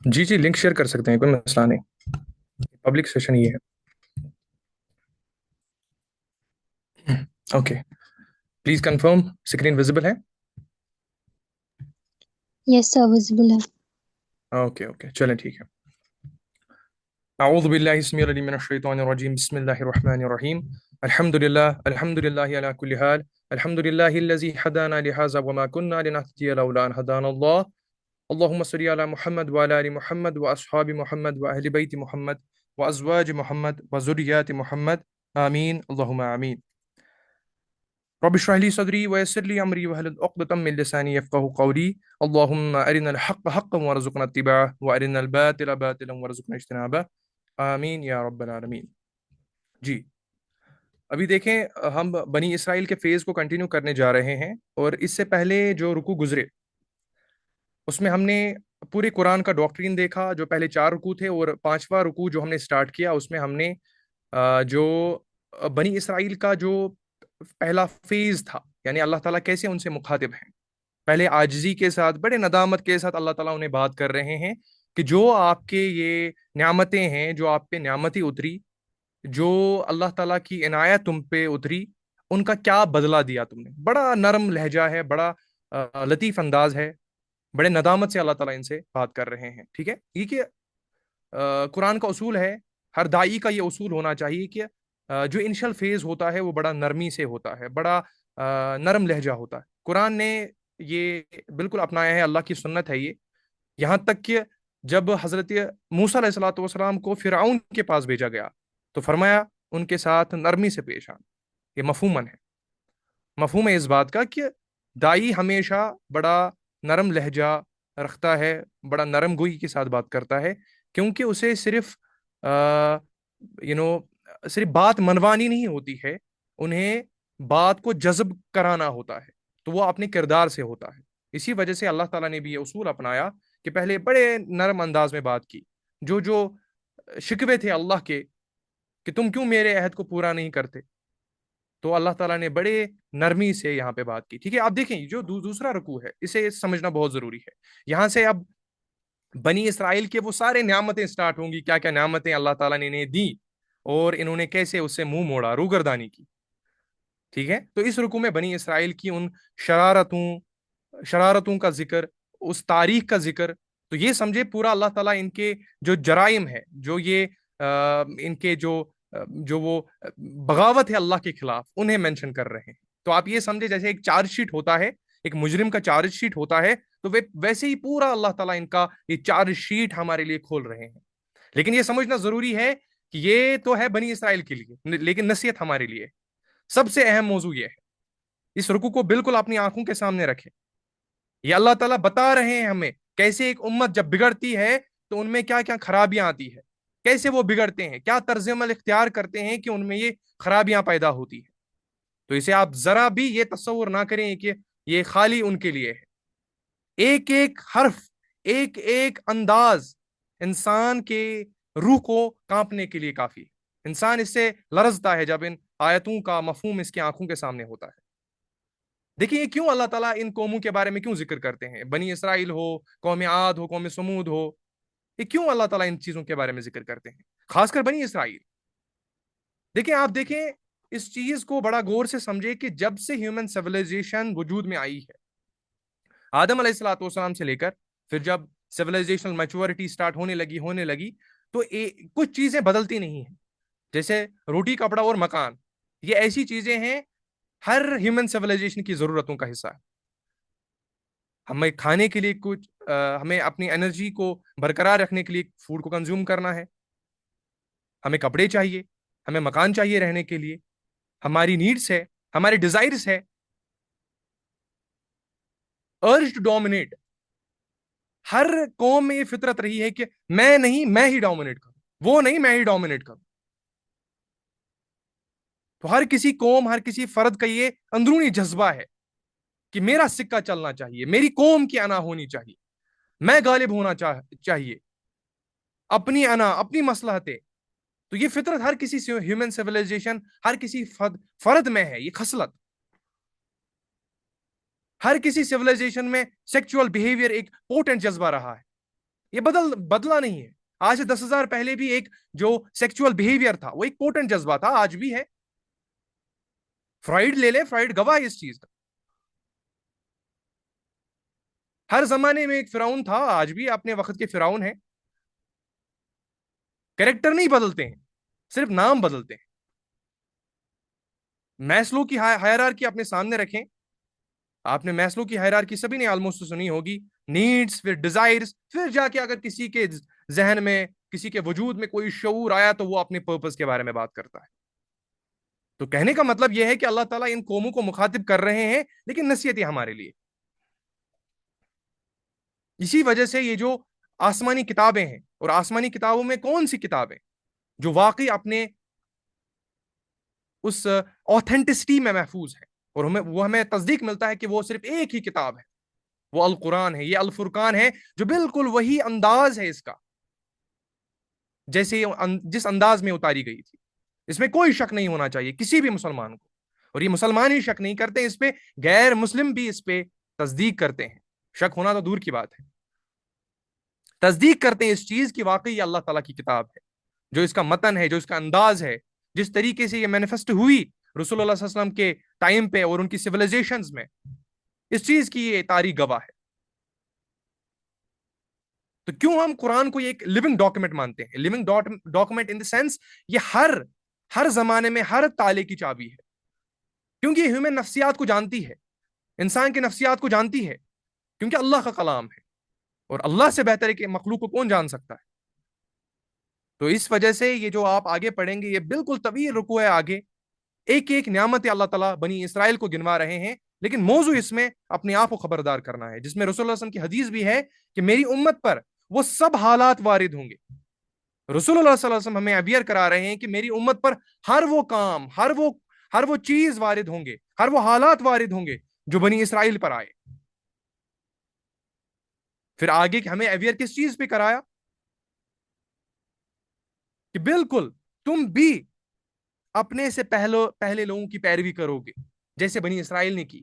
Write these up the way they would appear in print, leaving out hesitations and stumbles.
جی جی، link share کر سکتے ہیں، کوئی مسئلہ نہیں، پبلک سیشن یہ ہے۔ Okay, please confirm screen visible ہے؟ یس سر، وزبل ہے۔ اوکے اوکے، چلیں ٹھیک ہے۔ اعوذ باللہ السمیع العلیم من الشیطان الرجیم، بسم اللہ الرحمن الرحیم۔ الحمد للہ علی کل حال، الحمد للہ الذی هدانا لهذا وما كنا لنهتدی لولا ان هدانا اللہ۔ اللهم صل على محمد وعلى ال محمد واصحاب محمد واهل بيت محمد وازواج محمد وذريات محمد، آمین اللهم آمین۔ رب اشرح لي صدري ويسر لي امري واحلل عقدة من لساني يفقهوا قولي، اللهم ارنا الحق حقا وارزقنا اتباعه وارنا الباطل باطلا وارزقنا اجتنابه، آمین یا رب العالمین۔ جی، ابھی دیکھیں ہم بنی اسرائیل کے فیز کو کنٹینیو کرنے جا رہے ہیں، اور اس سے پہلے جو رکوع گزرے اس میں ہم نے پورے قرآن کا ڈاکٹرین دیکھا۔ جو پہلے 4 رکوع تھے اور 5واں رکوع جو ہم نے سٹارٹ کیا، اس میں ہم نے جو بنی اسرائیل کا جو پہلا فیز تھا، یعنی اللہ تعالیٰ کیسے ان سے مخاطب ہیں، پہلے عاجزی کے ساتھ، بڑے ندامت کے ساتھ اللہ تعالیٰ انہیں بات کر رہے ہیں کہ جو آپ کے یہ نعمتیں ہیں، جو آپ پہ نعمتیں اتری، جو اللہ تعالیٰ کی عنایت تم پہ اتری، ان کا کیا بدلہ دیا تم نے۔ بڑا نرم لہجہ ہے، بڑا لطیف انداز ہے، بڑے ندامت سے اللہ تعالیٰ ان سے بات کر رہے ہیں۔ ٹھیک ہے، یہ کہ قرآن کا اصول ہے، ہر دائی کا یہ اصول ہونا چاہیے کہ جو انشل فیز ہوتا ہے وہ بڑا نرمی سے ہوتا ہے، بڑا نرم لہجہ ہوتا ہے۔ قرآن نے یہ بالکل اپنایا ہے، اللہ کی سنت ہے یہ، یہاں تک کہ جب حضرت موسیٰ علیہ الصلوۃ والسلام کو فرعون کے پاس بھیجا گیا تو فرمایا ان کے ساتھ نرمی سے پیش آنا۔ یہ مفہوماً ہے، مفہوم ہے اس بات کا کہ دائی ہمیشہ بڑا نرم لہجہ رکھتا ہے، بڑا نرم گوئی کے ساتھ بات کرتا ہے، کیونکہ اسے صرف صرف بات منوانی نہیں ہوتی ہے، انہیں بات کو جذب کرانا ہوتا ہے، تو وہ اپنے کردار سے ہوتا ہے۔ اسی وجہ سے اللہ تعالیٰ نے بھی یہ اصول اپنایا کہ پہلے بڑے نرم انداز میں بات کی۔ جو شکوے تھے اللہ کے کہ تم کیوں میرے عہد کو پورا نہیں کرتے، تو اللہ تعالیٰ نے بڑے نرمی سے یہاں پہ بات کی۔ ٹھیک ہے، آپ دیکھیں جو دوسرا رکوع ہے، اسے سمجھنا بہت ضروری ہے۔ یہاں سے اب بنی اسرائیل کے وہ سارے نعمتیں سٹارٹ ہوں گی، کیا کیا نعمتیں اللہ تعالیٰ نے انہیں دی اور انہوں نے کیسے اس سے منہ موڑا، روگردانی کی۔ ٹھیک ہے، تو اس رکوع میں بنی اسرائیل کی ان شرارتوں کا ذکر، اس تاریخ کا ذکر، تو یہ سمجھے پورا اللہ تعالیٰ ان کے جو جرائم ہے، جو یہ ان کے جو وہ بغاوت ہے اللہ کے خلاف، انہیں مینشن کر رہے ہیں۔ تو آپ یہ سمجھے جیسے ایک چارج شیٹ ہوتا ہے، ایک مجرم کا چارج شیٹ ہوتا ہے، تو ویسے ہی پورا اللہ تعالیٰ ان کا یہ چارج شیٹ ہمارے لیے کھول رہے ہیں۔ لیکن یہ سمجھنا ضروری ہے کہ یہ تو ہے بنی اسرائیل کے لیے، لیکن نصیحت ہمارے لیے سب سے اہم موضوع یہ ہے۔ اس رکوع کو بالکل اپنی آنکھوں کے سامنے رکھیں، یہ اللہ تعالیٰ بتا رہے ہیں ہمیں کیسے ایک امت جب بگڑتی ہے تو ان میں کیا کیا خرابیاں آتی ہے، کیسے وہ بگڑتے ہیں، کیا طرز عمل اختیار کرتے ہیں کہ ان میں یہ خرابیاں پیدا ہوتی ہیں۔ تو اسے آپ ذرا بھی یہ تصور نہ کریں کہ یہ خالی ان کے لیے ہے۔ ایک ایک حرف، ایک ایک انداز انسان کے روح کو کانپنے کے لیے کافی ہے۔ انسان اس سے لرزتا ہے جب ان آیتوں کا مفہوم اس کی آنکھوں کے سامنے ہوتا ہے۔ دیکھیں یہ کیوں اللہ تعالیٰ ان قوموں کے بارے میں کیوں ذکر کرتے ہیں، بنی اسرائیل ہو، قوم عاد ہو، قوم سمود ہو، یہ کیوں اللہ تعالیٰ ان چیزوں کے بارے میں ذکر کرتے ہیں، خاص کر بنی اسرائیل؟ دیکھیں آپ دیکھیں اس چیز کو بڑا غور سے سمجھے کہ جب سے ہیومن سیولائزیشن وجود میں آئی ہے، آدم علیہ الصلوۃ والسلام سے لے کر پھر جب سیولائزیشنل میچورٹی سٹارٹ ہونے لگی تو کچھ چیزیں بدلتی نہیں ہیں، جیسے روٹی، کپڑا اور مکان، یہ ایسی چیزیں ہیں ہر ہیومن سیولائزیشن کی ضرورتوں کا حصہ ہے۔ ہمیں کھانے کے لیے کچھ ہمیں اپنی انرجی کو برقرار رکھنے کے لیے فوڈ کو کنزیوم کرنا ہے، ہمیں کپڑے چاہیے، ہمیں مکان چاہیے رہنے کے لیے، ہماری نیڈس ہے، ہمارے ڈیزائرز ہے۔ ارج ٹو ڈومینیٹ، ہر قوم میں یہ فطرت رہی ہے کہ میں نہیں، میں ہی ڈومینیٹ کروں، وہ نہیں، میں ہی ڈومینیٹ کروں۔ تو ہر کسی قوم، ہر کسی فرد کا یہ اندرونی جذبہ ہے کہ میرا سکہ چلنا چاہیے، میری قوم کی انا ہونی چاہیے، میں غالب ہونا چاہیے، اپنی انا، اپنی مصلحتیں۔ تو یہ فطرت ہر کسی ہیومن سیولائزیشن، ہر کسی فرد میں ہے، یہ خصلت۔ ہر کسی سیولائزیشن میں سیکچول بیہیویئر ایک پوٹنٹ جذبہ رہا ہے، یہ بدلا نہیں ہے. آج سے 10,000 پہلے بھی ایک جو سیکچول بہیویئر تھا وہ ایک پوٹنٹ جذبہ تھا, آج بھی ہے. فرائیڈ لے لے, فرائیڈ گواہ ہے اس چیز کا. ہر زمانے میں ایک فرعون تھا, آج بھی اپنے وقت کے فرعون ہیں. کریکٹر نہیں بدلتے ہیں, صرف نام بدلتے ہیں. میسلو کی ہائرارکی اپنے سامنے رکھیں. آپ نے میسلو کی ہائرارکی سبھی نے آلموسٹ سنی ہوگی. نیڈس, پھر ڈیزائرز, پھر جا کے اگر کسی کے ذہن میں, کسی کے وجود میں کوئی شعور آیا تو وہ اپنے پرپس کے بارے میں بات کرتا ہے. تو کہنے کا مطلب یہ ہے کہ اللہ تعالیٰ ان قوموں کو مخاطب کر رہے ہیں, لیکن نصیحتیں ہمارے لیے. اسی وجہ سے یہ جو آسمانی کتابیں ہیں, اور آسمانی کتابوں میں کون سی کتابیں جو واقعی اپنے اس آتھینٹسٹی میں محفوظ ہے, اور ہمیں تصدیق ملتا ہے کہ وہ صرف ایک ہی کتاب ہے, وہ القرآن ہے. یہ الفرقان ہے جو بالکل وہی انداز ہے اس کا جیسے جس انداز میں اتاری گئی تھی. اس میں کوئی شک نہیں ہونا چاہیے کسی بھی مسلمان کو, اور یہ مسلمان ہی شک نہیں کرتے اس پہ, غیر مسلم بھی اس پہ تصدیق کرتے ہیں. شک ہونا تو دور کی بات ہے, تصدیق کرتے ہیں اس چیز کی واقعی یہ اللہ تعالیٰ کی کتاب ہے, جو اس کا متن ہے, جو اس کا انداز ہے, جس طریقے سے یہ مینیفیسٹ ہوئی رسول اللہ صلی اللہ علیہ وسلم کے ٹائم پہ اور ان کی سیویلائزیشنز میں, اس چیز کی یہ تاریخ گواہ ہے. تو کیوں ہم قرآن کو ایک لیونگ ڈاکومنٹ مانتے ہیں؟ Living document in the sense یہ ہر زمانے میں ہر تالے کی چابی ہے, کیونکہ یہ ہیومن نفسیات کو جانتی ہے, انسان کے نفسیات کو جانتی ہے, کیونکہ اللہ کا کلام ہے, اور اللہ سے بہتر ہے کہ مخلوق کو کون جان سکتا ہے. تو اس وجہ سے یہ جو آپ آگے پڑھیں گے یہ بالکل طویل رکوع ہے آگے, ایک ایک نعمت اللہ تعالیٰ بنی اسرائیل کو گنوا رہے ہیں, لیکن موضوع اس میں اپنے آپ کو خبردار کرنا ہے, جس میں رسول اللہ صلی اللہ علیہ وسلم کی حدیث بھی ہے کہ میری امت پر وہ سب حالات وارد ہوں گے. رسول اللہ صلی اللہ علیہ وسلم ہمیں اویئر کرا رہے ہیں کہ میری امت پر ہر وہ کام, ہر وہ چیز وارد ہوں گے, ہر وہ حالات وارد ہوں گے جو بنی اسرائیل پر آئے. پھر آگے ہمیں اویئر کس چیز پہ کرایا کہ بالکل تم بھی اپنے سے پہلے لوگوں کی پیروی کرو گے جیسے بنی اسرائیل نے کی.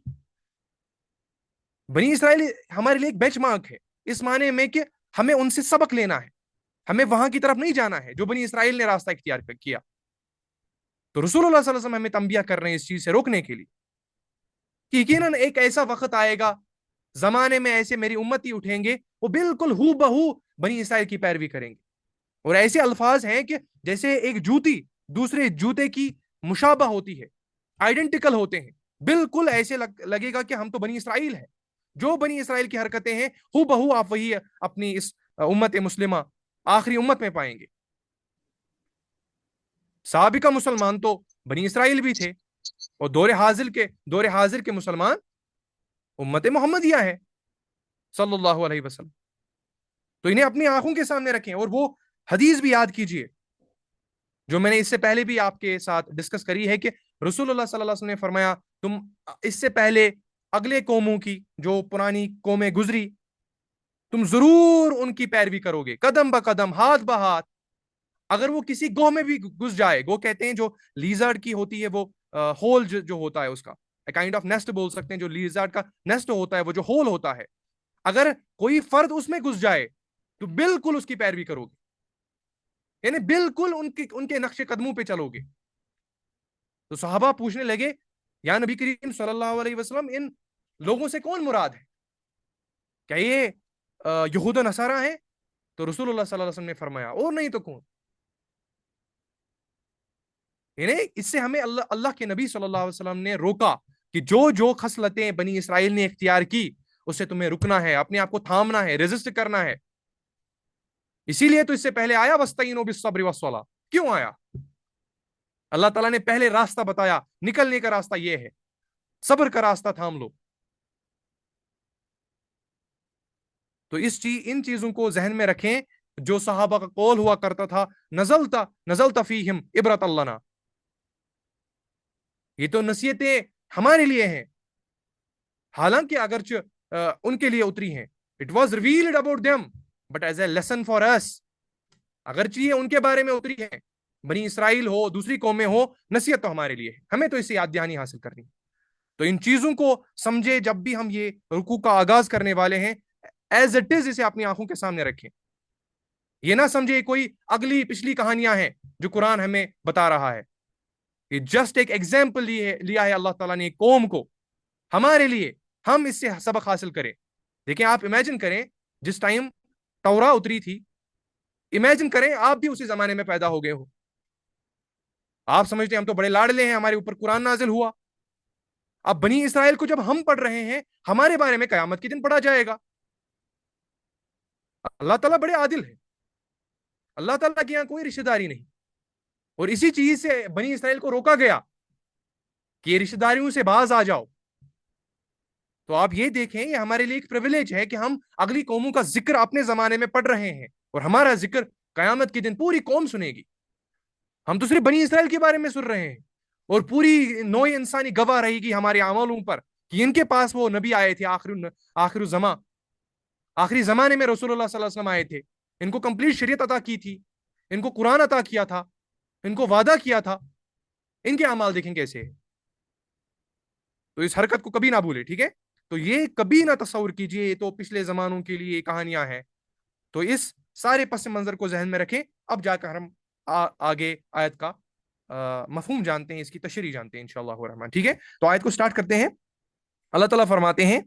بنی اسرائیل ہمارے لیے ایک بینچ مارک ہے, اس معنی میں کہ ہمیں ان سے سبق لینا ہے, ہمیں وہاں کی طرف نہیں جانا ہے جو بنی اسرائیل نے راستہ اختیار کیا. تو رسول اللہ صلی اللہ علیہ وسلم ہمیں تنبیہ کر رہے ہیں اس چیز سے روکنے کے لیے کہ یقیناً ایک ایسا وقت آئے گا زمانے میں ایسے میری امتی اٹھیں گے وہ بالکل ہو بہو بنی اسرائیل کی پیروی کریں گے, اور ایسے الفاظ ہیں کہ جیسے ایک جوتی دوسرے جوتے کی مشابہ ہوتی ہے, آئیڈینٹیکل ہوتے ہیں, بالکل ایسے لگے گا کہ ہم تو بنی اسرائیل ہیں. جو بنی اسرائیل کی حرکتیں ہیں ہو بہو آپ وہی اپنی اس امت مسلمہ آخری امت میں پائیں گے. سابقہ مسلمان تو بنی اسرائیل بھی تھے, اور دور حاضر کے مسلمان امت محمدیہ ہے صلی اللہ علیہ وسلم. تو انہیں اپنی آنکھوں کے سامنے رکھیں, اور وہ حدیث بھی یاد کیجئے جو میں نے اس سے پہلے بھی آپ کے ساتھ ڈسکس کری ہے کہ رسول اللہ صلی اللہ علیہ وسلم نے فرمایا تم اس سے پہلے اگلے قوموں کی جو پرانی قومیں گزری تم ضرور ان کی پیروی کرو گے قدم با قدم, ہاتھ با ہاتھ. اگر وہ کسی گوہ میں بھی گھس جائے, گو کہتے ہیں جو لیزرڈ کی ہوتی ہے وہ ہول جو ہوتا ہے اس کا کائنڈ آف نیسٹ بول سکتے ہیں, جو لیزرڈ کا نیسٹ ہوتا ہے وہ جو ہول ہوتا ہے, اگر کوئی فرد اس میں گھس جائے تو بالکل اس کی پیروی کرو گے, یعنی بالکل ان کے نقش قدموں پہ چلو گے. تو صحابہ پوچھنے لگے یا نبی کریم صلی اللہ علیہ وسلم ان لوگوں سے کون مراد ہے, کیا یہ یہود و نصارہ ہیں؟ تو رسول اللہ صلی اللہ علیہ وسلم نے فرمایا اور نہیں تو کون. یعنی اس سے ہمیں اللہ کے نبی صلی اللہ علیہ وسلم نے روکا کہ جو خصلتیں بنی اسرائیل نے اختیار کی اس سے تمہیں رکنا ہے, اپنے آپ کو تھامنا ہے, ریزسٹ کرنا ہے. اسی لیے تو اس سے پہلے آیا وَاسْتَعِينُوا بِالصَّبْرِ وَالصَّلَاةِ, کیوں آیا؟ اللہ تعالیٰ نے پہلے راستہ بتایا, نکلنے کا راستہ یہ ہے, صبر کا راستہ تھام لو. تو ان چیزوں کو ذہن میں رکھیں جو صحابہ کا قول ہوا کرتا تھا نزلت فیہم عبرۃ لنا. یہ تو نصیحتیں ہمارے لیے ہیں, حالانکہ اگرچہ ان کے لیے اتری ہیں. It was revealed about them but as a lesson for us. اگرچہ یہ ان کے بارے میں اتری ہیں, بنی اسرائیل ہو دوسری قومیں ہو, نصیحت تو ہمارے لیے ہے, ہمیں تو اس سے یاد دہانی حاصل کرنی. تو ان چیزوں کو سمجھے جب بھی ہم یہ رکوع کا آغاز کرنے والے ہیں, ایز اٹ از اسے اپنی آنکھوں کے سامنے رکھیں یہ نہ سمجھے کوئی اگلی پچھلی کہانیاں ہیں جو قرآن ہمیں بتا رہا ہے. یہ جسٹ ایک ایگزامپل لیا ہے اللہ تعالیٰ نے قوم کو ہمارے لیے، ہم اس سے سبق حاصل کریں. دیکھیں آپ امیجن کریں جس ٹائم تورا اتری تھی، امیجن کریں آپ بھی اسی زمانے میں پیدا ہو گئے ہو. آپ سمجھتے ہیں ہم تو بڑے لاڈلے ہیں، ہمارے اوپر قرآن نازل ہوا. اب بنی اسرائیل کو جب ہم پڑھ رہے ہیں، ہمارے بارے میں قیامت کے دن پڑھا جائے گا. اللہ تعالیٰ بڑے عادل ہے، اللہ تعالیٰ کے یہاں کوئی رشتہ داری نہیں. اور اسی چیز سے بنی اسرائیل کو روکا گیا کہ یہ رشتہ داریوں سے باز آ جاؤ. تو آپ یہ دیکھیں یہ ہمارے لیے ایک پریویلیج ہے کہ ہم اگلی قوموں کا ذکر اپنے زمانے میں پڑھ رہے ہیں، اور ہمارا ذکر قیامت کے دن پوری قوم سنے گی. ہم تو صرف بنی اسرائیل کے بارے میں سن رہے ہیں، اور پوری نوع انسانی گواہ رہے گی ہمارے اعمالوں پر کہ ان کے پاس وہ نبی آئے تھے آخر الزمان، آخری زمانے میں رسول اللہ صلی اللہ علیہ وسلم آئے تھے، ان کو کمپلیٹ شریعت عطا کی تھی، ان کو قرآن عطا کیا تھا، ان کو وعدہ کیا تھا. ان کے اعمال دیکھیں کیسے ہے. تو اس حرکت کو کبھی نہ بھولے، ٹھیک ہے. تو یہ کبھی نہ تصور کیجئے یہ تو پچھلے زمانوں کے لیے کہانیاں ہیں. تو اس سارے پس منظر کو ذہن میں رکھیں. اب جا کر ہم آگے آیت کا مفہوم جانتے ہیں، اس کی تشریح جانتے ہیں انشاءاللہ الرحمن. ٹھیک ہے، تو آیت کو سٹارٹ کرتے ہیں. اللہ تعالیٰ فرماتے ہیں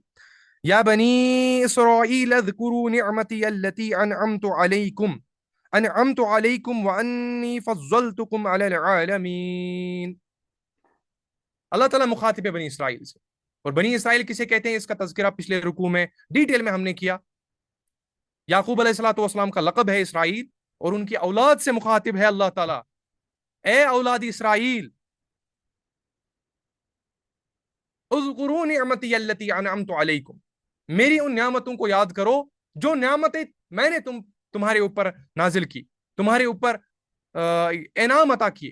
یا بنی اسرائیل اذکروا نعمتی اللتی انعمت علیکم وانی فضلتکم علی العالمین. اللہ تعالیٰ مخاطب ہے بنی اسرائیل سے، اور بنی اسرائیل کسے کہتے ہیں اس کا تذکرہ پچھلے رکوع میں ڈیٹیل میں ہم نے کیا. یعقوب علیہ الصلوۃ والسلام کا لقب ہے اسرائیل، اور ان کی اولاد سے مخاطب ہے اللہ تعالیٰ، اے اولاد اسرائیل اذکروا نعمتی التی انعمت علیکم، میری ان نعمتوں کو یاد کرو جو نعمتیں میں نے تمہارے اوپر نازل کی، تمہارے اوپر انعام عطا کیے.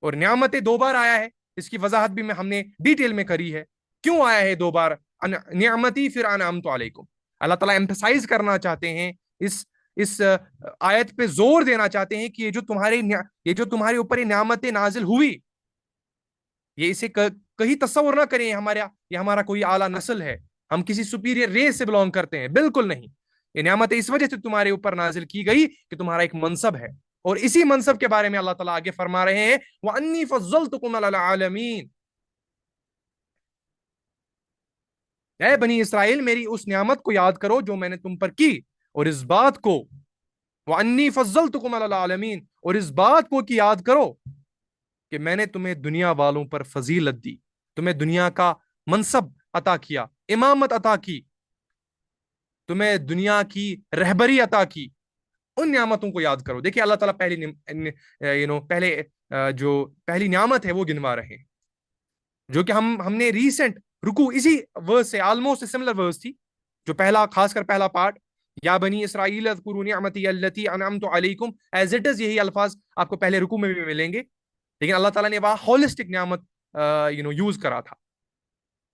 اور نعمتیں دو بار آیا ہے، اس کی وضاحت بھی ہم نے ڈیٹیل میں کری ہے. کیوں آیا ہے دو بار نعمتی پھر انعمت علیکم؟ اللہ تعالیٰ ایمفسائز کرنا چاہتے ہیں، اس آیت پہ زور دینا چاہتے ہیں کہ یہ جو تمہارے اوپر یہ نعمتیں نازل ہوئی، یہ اسے کہیں تصور نہ کریں یہ ہمارا کوئی اعلیٰ نسل ہے، ہم کسی سپیریئر ریس سے بلونگ کرتے ہیں. بالکل نہیں. یہ نعمتیں اس وجہ سے تمہارے اوپر نازل کی گئی کہ تمہارا ایک منصب ہے، اور اسی منصب کے بارے میں اللہ تعالیٰ آگے فرما رہے ہیں وَأَنِّي فَضَّلْتُكُمْ عَلَى الْعَالَمِينَ. اے بنی اسرائیل میری اس نعمت کو یاد کرو جو میں نے تم پر کی، اور اس بات کو وَأَنِّي فَضَّلْتُكُمْ عَلَى الْعَالَمِينَ، اور اس بات کو کہ یاد کرو کہ میں نے تمہیں دنیا والوں پر فضیلت دی، تمہیں دنیا کا منصب عطا کیا، امامت عطا کی، تمہیں دنیا کی رہبری عطا کی. ان نعمتوں کو یاد کرو. دیکھیں اللہ تعالیٰ پہلی نعمت ہے وہ گنوا رہے ہیں، جو کہ ہم نے ریسنٹ رکو اسی ورس سے آلموسٹ سملر ورس تھی، جو خاص کر پہلا پارٹ یا بنی اسرائیل اذکروا نعمتی التی انعمت علیکم، ایز اٹ از یہی الفاظ آپ کو پہلے رکو میں بھی ملیں گے، لیکن اللہ تعالیٰ نے وہاں ہولسٹک نعمت یوز کرا تھا.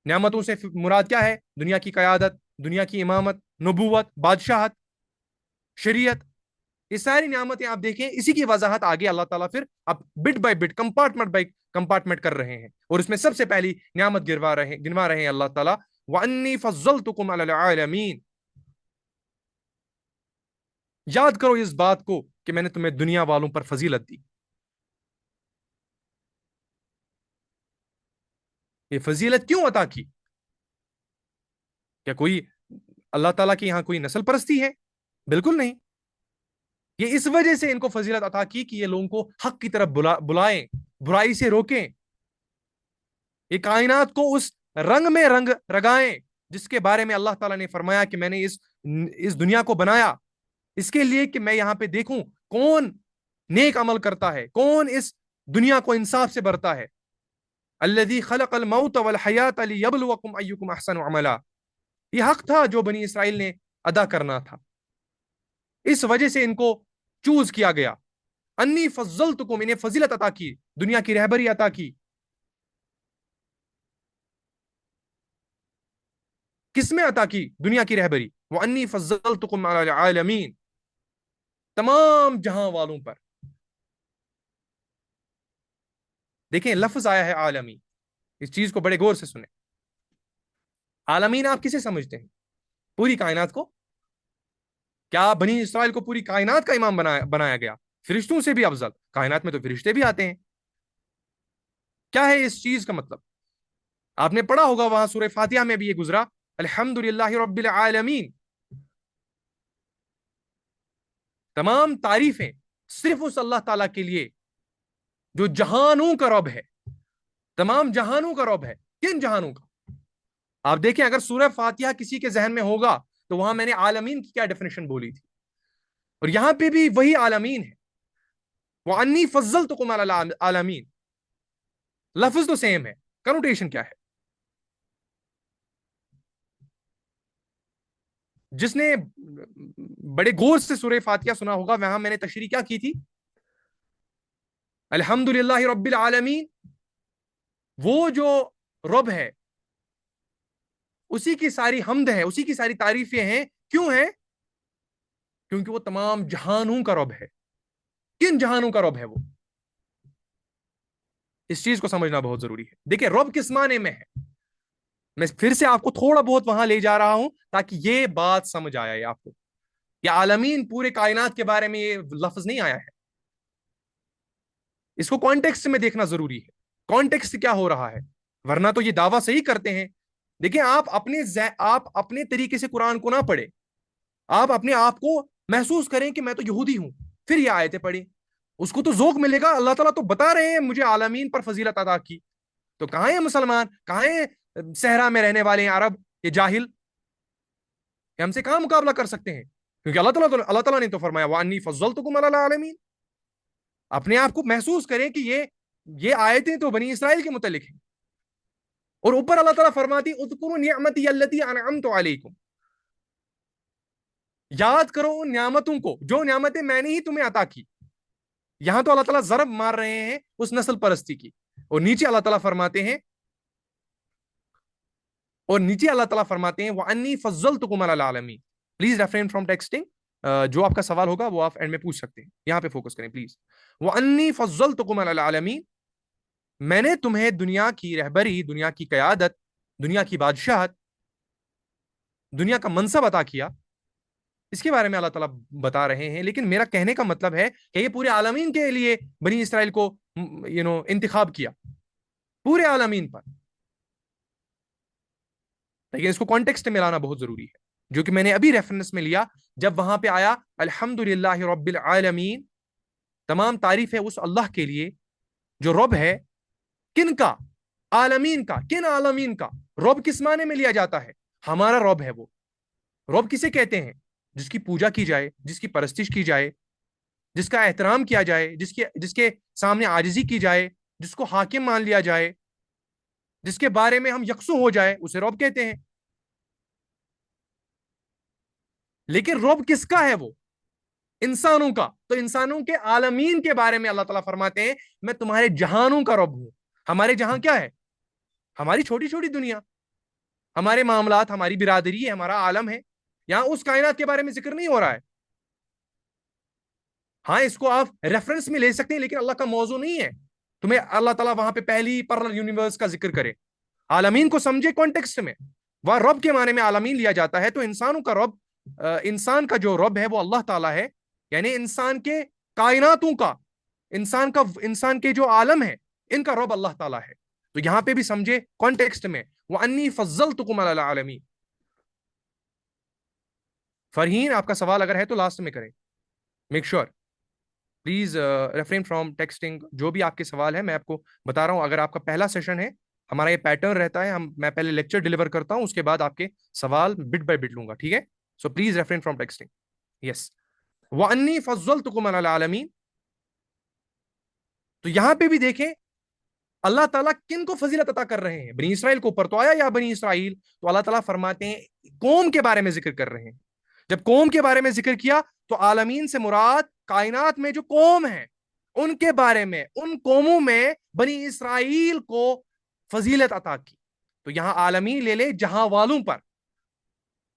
نعمتوں سے مراد کیا ہے؟ دنیا کی قیادت، دنیا کی امامت، نبوت، بادشاہت، شریعت. یہ ساری نعمتیں آپ دیکھیں، اسی کی وضاحت آگے اللہ تعالیٰ پھر اب but by bit, compartment by compartment کر رہے ہیں، اور اس میں سب سے پہلی نعمت گنوا رہے ہیں اللہ تعالیٰ وَأَنِّي فَضَّلْتُكُمْ عَلَى الْعَالَمِينَ. یاد کرو اس بات کو کہ میں نے تمہیں دنیا والوں پر فضیلت دی. یہ فضیلت کیوں عطا کی؟ کیا کوئی اللہ تعالیٰ کے یہاں کوئی نسل پرستی ہے؟ بالکل نہیں. یہ اس وجہ سے ان کو فضیلت عطا کی کہ یہ لوگوں کو حق کی طرف بلائیں، برائی سے روکیں، یہ کائنات کو اس رنگ میں رگائیں جس کے بارے میں اللہ تعالیٰ نے فرمایا کہ میں نے اس دنیا کو بنایا اس کے لیے کہ میں یہاں پہ دیکھوں کون نیک عمل کرتا ہے، کون اس دنیا کو انصاف سے برتا ہے. الذی خلق الموت والحیات لیبلوکم ایکم احسن عملا. یہ حق تھا جو بنی اسرائیل نے ادا کرنا تھا، اس وجہ سے ان کو چوز کیا گیا. انی فضلتکم، انہیں فضیلت عطا کی، دنیا کی رہبری عطا کی. کس میں عطا کی دنیا کی رہبری؟ وَأَنِّي فَضَّلْتُكُمْ عَلَى الْعَالَمِينَ، تمام جہاں والوں پر. دیکھیں لفظ آیا ہے عالمی، اس چیز کو بڑے غور سے سنیں. عالمین آپ کسے سمجھتے ہیں؟ پوری کائنات کو؟ کیا بنی اسرائیل کو پوری کائنات کا امام بنایا گیا؟ فرشتوں سے بھی افضل، کائنات میں تو فرشتے بھی آتے ہیں. کیا ہے اس چیز کا مطلب؟ آپ نے پڑھا ہوگا وہاں سورہ فاتحہ میں بھی یہ گزرا، الحمد للہ رب العالمین، تمام تعریفیں صرف اس اللہ تعالیٰ کے لیے جو جہانوں کا رب ہے، تمام جہانوں کا رب ہے. کن جہانوں کا؟ آپ دیکھیں اگر سورہ فاتحہ کسی کے ذہن میں ہوگا تو وہاں میں نے عالمین کی کیا ڈیفینیشن بولی تھی، اور یہاں پہ بھی وہی عالمین ہے. وَأَنِّي فَضَّلْتُكُمْ عَلَى الْعَالَمِينَ، لفظ تو سیم ہے، کنوٹیشن کیا ہے؟ جس نے بڑے غور سے سورہ فاتحہ سنا ہوگا، وہاں میں نے تشریح کیا کی تھی؟ الحمد للہ رب العالمین، وہ جو رب ہے اسی کی ساری حمد ہے، اسی کی ساری تعریفیں ہیں. کیوں ہیں؟ کیونکہ وہ تمام جہانوں کا رب ہے. کن جہانوں کا رب ہے وہ؟ اس چیز کو سمجھنا بہت ضروری ہے. دیکھیں رب کس معنی میں ہے، میں پھر سے آپ کو تھوڑا بہت وہاں لے جا رہا ہوں تاکہ یہ بات سمجھ آیا. آپ کو یہ عالمین پورے کائنات کے بارے میں یہ لفظ نہیں آیا ہے، اس کو کانٹیکسٹ میں دیکھنا ضروری ہے. کانٹیکسٹ کیا ہو رہا ہے، ورنہ تو یہ دعویٰ صحیح کرتے ہیں. دیکھیں آپ اپنے طریقے سے قرآن کو نہ پڑھیں، آپ اپنے آپ کو محسوس کریں کہ میں تو یہودی ہوں، پھر یہ آیتیں پڑھیں. اس کو تو ذوق ملے گا، اللہ تعالیٰ تو بتا رہے ہیں مجھے عالمین پر فضیلت ادا کی. تو کہاں ہیں مسلمان، کہاں ہیں صحرا میں رہنے والے ہیں عرب، یہ جاہل، کہ ہم سے کہاں مقابلہ کر سکتے ہیں؟ کیونکہ اللہ تعالیٰ نے تو فرمایا وَأَنِّي فَضَّلْتُكُمْ عَلَى الْعَالَمِينَ. اپنے آپ کو محسوس کریں کہ یہ آیتیں تو بنی اسرائیل کے متعلق ہیں. اور اوپر اللہ تعالیٰ فرماتی اذکروا نعمتی التی انعمت علیکم، یاد کرو ان نعمتوں کو جو نعمتیں میں نے ہی تمہیں عطا کی. یہاں تو اللہ تعالیٰ ضرب مار رہے ہیں اس نسل پرستی کی، اور نیچے اللہ تعالیٰ فرماتے ہیں وَأَنِّي فَضَّلْتُكُمْ عَلَى الْعَالَمِينَ. Please refrain from texting. جو آپ کا سوال ہوگا وہ آپ اینڈ میں پوچھ سکتے ہیں، یہاں پہ فوکس کریں پلیز. وَأَنِّي فَضَّلْتُكُمْ عَلَى الْعَالَمِينَ، میں نے تمہیں دنیا کی رہبری، دنیا کی قیادت، دنیا کی بادشاہت، دنیا کا منصب عطا کیا. اس کے بارے میں اللہ تعالیٰ بتا رہے ہیں. لیکن میرا کہنے کا مطلب ہے کہ یہ پورے عالمین کے لیے بنی اسرائیل کو انتخاب کیا، پورے عالمین پر. لیکن اس کو کانٹیکسٹ میں لانا بہت ضروری ہے، جو کہ میں نے ابھی ریفرنس میں لیا. جب وہاں پہ آیا الحمد للہ رب العالمین، تمام تعریف ہے اس اللہ کے لیے جو رب ہے. کن کا؟ عالمین کا. کن عالمین کا؟ رب کس معنی میں لیا جاتا ہے؟ ہمارا رب ہے وہ. رب کسے کہتے ہیں؟ جس کی پوجا کی جائے، جس کی پرستش کی جائے، جس کا احترام کیا جائے، جس کے سامنے عاجزی کی جائے، جس کو حاکم مان لیا جائے، جس کے بارے میں ہم یکسو ہو جائے، اسے رب کہتے ہیں. لیکن رب کس کا ہے؟ وہ انسانوں کا. تو انسانوں کے عالمین کے بارے میں اللہ تعالیٰ فرماتے ہیں میں تمہارے جہانوں کا رب ہوں. ہمارے جہاں کیا ہے؟ ہماری چھوٹی چھوٹی دنیا، ہمارے معاملات، ہماری برادری ہے، ہمارا عالم ہے. یہاں اس کائنات کے بارے میں ذکر نہیں ہو رہا ہے. ہاں اس کو آپ ریفرنس میں لے سکتے ہیں، لیکن اللہ کا موضوع نہیں ہے تمہیں اللہ تعالیٰ وہاں پہ پہلی پیرلل یونیورس کا ذکر کرے. عالمین کو سمجھے کانٹیکسٹ میں. وہاں رب کے معنی میں عالمین لیا جاتا ہے. تو انسانوں کا رب، انسان کا جو رب ہے وہ اللہ تعالیٰ ہے، یعنی انسان کے کائناتوں کا، انسان کے جو عالم ہے ان کا رب اللہ تعالیٰ ہے. تو یہاں پہ بھی سمجھے کانٹیکسٹ میں وَأَنِّي فَضَّلْتُكُمْ عَلَى الْعَالَمِينَ. فرحین آپ کا سوال اگر ہے تو لاسٹ میں کریں، make sure. Please refrain from texting. جو بھی آپ کے سوال ہے میں آپ کو بتا رہا ہوں. اگر آپ کا پہلا سیشن ہے، ہمارا یہ پیٹرن رہتا ہے، میں پہلے لیکچر ڈلیور کرتا ہوں، اس کے بعد آپ کے سوال بٹ بائی بٹ لوں گا، ٹھیک ہے؟ So please refrain from texting. Yes. وَأَنِّي فَضَّلْتُكُمْ عَلَى الْعَالَمِينَ. تو یہاں پہ بھی دیکھیں اللہ تعالیٰ کن کو فضیلت عطا کر رہے ہیں؟ بنی اسرائیل کو اوپر تو آیا یا بنی اسرائیل. تو اللہ تعالیٰ فرماتے ہیں قوم کے بارے میں ذکر کر رہے ہیں. جب قوم کے بارے میں ذکر کیا تو عالمین سے مراد کائنات میں جو قوم ہے ان کے بارے میں، ان قوموں میں بنی اسرائیل کو فضیلت عطا کی. تو یہاں عالمین لے لے جہاں والوں پر.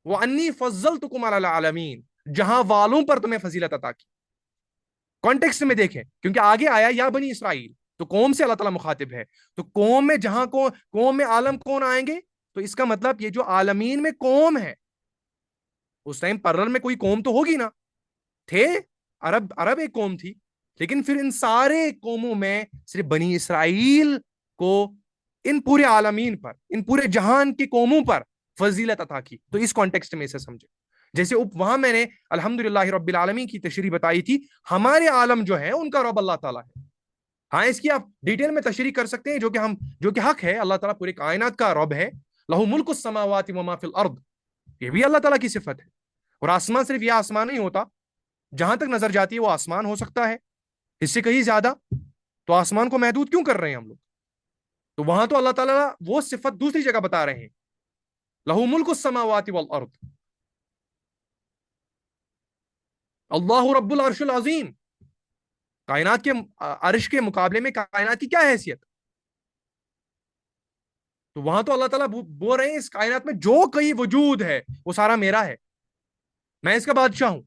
وَأَنِّي فَضَّلْتُكُمْ عَلَى الْعَالَمِينَ، جہاں والوں پر تمہیں فضیلت عطا کی. کانٹیکسٹ میں دیکھیں کیونکہ آگے آیا یا بنی اسرائیل، تو قوم سے اللہ تعالیٰ مخاطب ہے. تو قوم میں جہاں قوم میں عالم کون آئیں گے؟ تو اس کا مطلب یہ جو عالمین میں قوم ہے اس ٹائم پرل میں کوئی قوم تو ہوگی نا، تھے عرب، عرب ایک قوم تھی، لیکن پھر ان سارے قوموں میں صرف بنی اسرائیل کو ان پورے عالمین پر، ان پورے جہان کی قوموں پر فضیلت عطا کی. تو اس کانٹیکسٹ میں اسے سمجھے. جیسے وہاں میں نے الحمدللہ رب العالمین کی تشریح بتائی تھی، ہمارے عالم جو ہے ان کا رب اللہ تعالیٰ ہے. ہاں اس کی آپ ڈیٹیل میں تشریح کر سکتے ہیں، جو کہ حق ہے. اللہ تعالیٰ پورے کائنات کا رب ہے. لہو ملک السماوات وما فی الارض، یہ بھی اللہ تعالیٰ کی صفت ہے. اور آسمان صرف یہ آسمان نہیں ہوتا، جہاں تک نظر جاتی ہے وہ آسمان ہو سکتا ہے، اس سے کہیں زیادہ. تو آسمان کو محدود کیوں کر رہے ہیں ہم لوگ؟ تو وہاں تو اللہ تعالیٰ وہ صفت دوسری جگہ بتا رہے ہیں، لہو ملک السماوات والارض، اللہ رب العرش العظیم. کائنات کے عرش کے مقابلے میں کائنات کی کیا حیثیت؟ تو وہاں تو اللہ تعالیٰ بول رہے ہیں اس کائنات میں جو کئی وجود ہے وہ سارا میرا ہے، میں اس کا بادشاہ ہوں.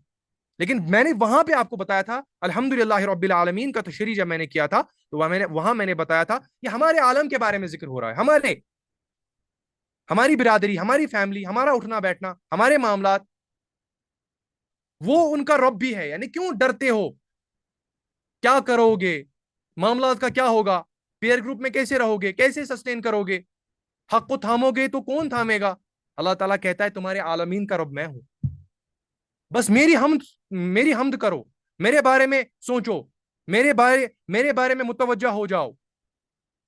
لیکن میں نے وہاں پہ آپ کو بتایا تھا الحمدللہ رب العالمین کا تشریح جب میں نے کیا تھا، تو وہاں میں نے بتایا تھا کہ ہمارے عالم کے بارے میں ذکر ہو رہا ہے. ہماری برادری، ہماری فیملی، ہمارا اٹھنا بیٹھنا، ہمارے معاملات، وہ ان کا رب بھی ہے. یعنی کیوں ڈرتے ہو؟ کیا کرو گے؟ معاملات کا کیا ہوگا؟ پیئر گروپ میں کیسے رہو گے؟ کیسے سسٹین کرو گے؟ حق کو تھامو گے تو کون تھامے گا؟ اللہ تعالیٰ کہتا ہے تمہارے عالمین کا رب میں ہوں. بس میری حمد کرو، میرے بارے میں سوچو، میرے بارے میں متوجہ ہو جاؤ،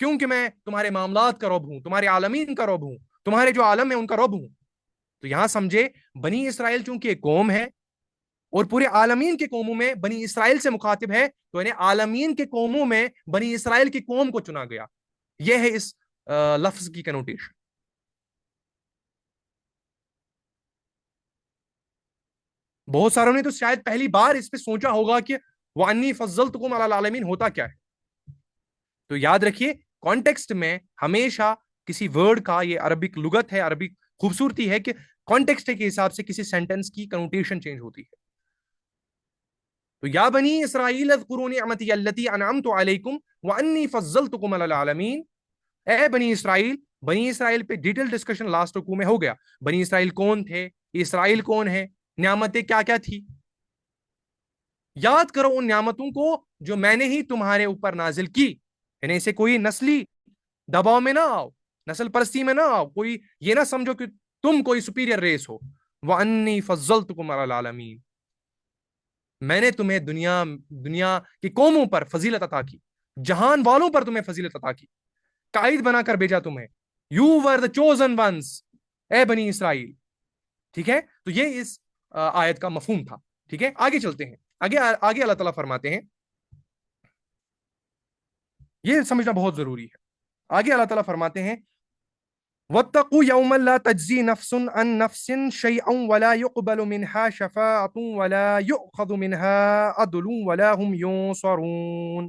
کیونکہ میں تمہارے معاملات کا رب ہوں، تمہارے عالمین کا رب ہوں، تمہارے جو عالم ہے ان کا رب ہوں. تو یہاں سمجھے بنی اسرائیل چونکہ ایک قوم ہے اور پورے عالمین کے قوموں میں بنی اسرائیل سے مخاطب ہے، تو انہیں عالمین کے قوموں میں بنی اسرائیل کی قوم کو چنا گیا. یہ ہے اس لفظ کی کنوٹیشن. بہت ساروں نے تو شاید پہلی بار اس پہ سوچا ہوگا کہ وَأَنِّي فَضَّلْتُكُمْ عَلَى الْعَالَمِينَ ہوتا کیا ہے. تو یاد رکھیے کانٹیکسٹ میں ہمیشہ کسی ورڈ کا، یہ عربک لغت ہے، عربک خوبصورتی ہے کہ کانٹیکسٹ کے حساب سے کسی سینٹنس کی کنوٹیشن چینج ہوتی ہے. تو یا بنی اسرائیل اذکروا نعمتی التی انعمت علیکم وانی فضلتکم علی العالمین. اے بنی اسرائیل پہ ڈیٹیل ڈسکشن لاسٹ رکوع میں ہو گیا. بنی اسرائیل کون تھے، اسرائیل کون ہے، نعمتیں کیا کیا تھی. یاد کرو ان نعمتوں کو جو میں نے ہی تمہارے اوپر نازل کی. یعنی اسے کوئی نسلی دباؤ میں نہ آؤ، نسل پرستی میں نہ آؤ، کوئی یہ نہ سمجھو کہ تم کوئی سپیریئر ریس ہو. وانی فضلتکم علی العالمین، میں نے تمہیں دنیا کی قوموں پر فضیلت عطا کی، جہان والوں پر تمہیں فضیلت عطا کی، قائد بنا کر بھیجا تمہیں. You were the chosen once, اے بنی اسرائیل. ٹھیک ہے، تو یہ اس آیت کا مفہوم تھا. ٹھیک ہے، آگے چلتے ہیں. آگے اللہ تعالیٰ فرماتے ہیں، یہ سمجھنا بہت ضروری ہے. آگے اللہ تعالیٰ فرماتے ہیں وَاتَّقُوا يَوْمًا لَا تَجْزِي نَفْسٌ عَن نَفْسٍ شَيْئًا وَلَا يُقْبَلُ مِنْهَا شَفَاعَةٌ وَلَا يُؤْخَذُ مِنْهَا عَدْلٌ وَلَا هُمْ يُنصَرُونَ.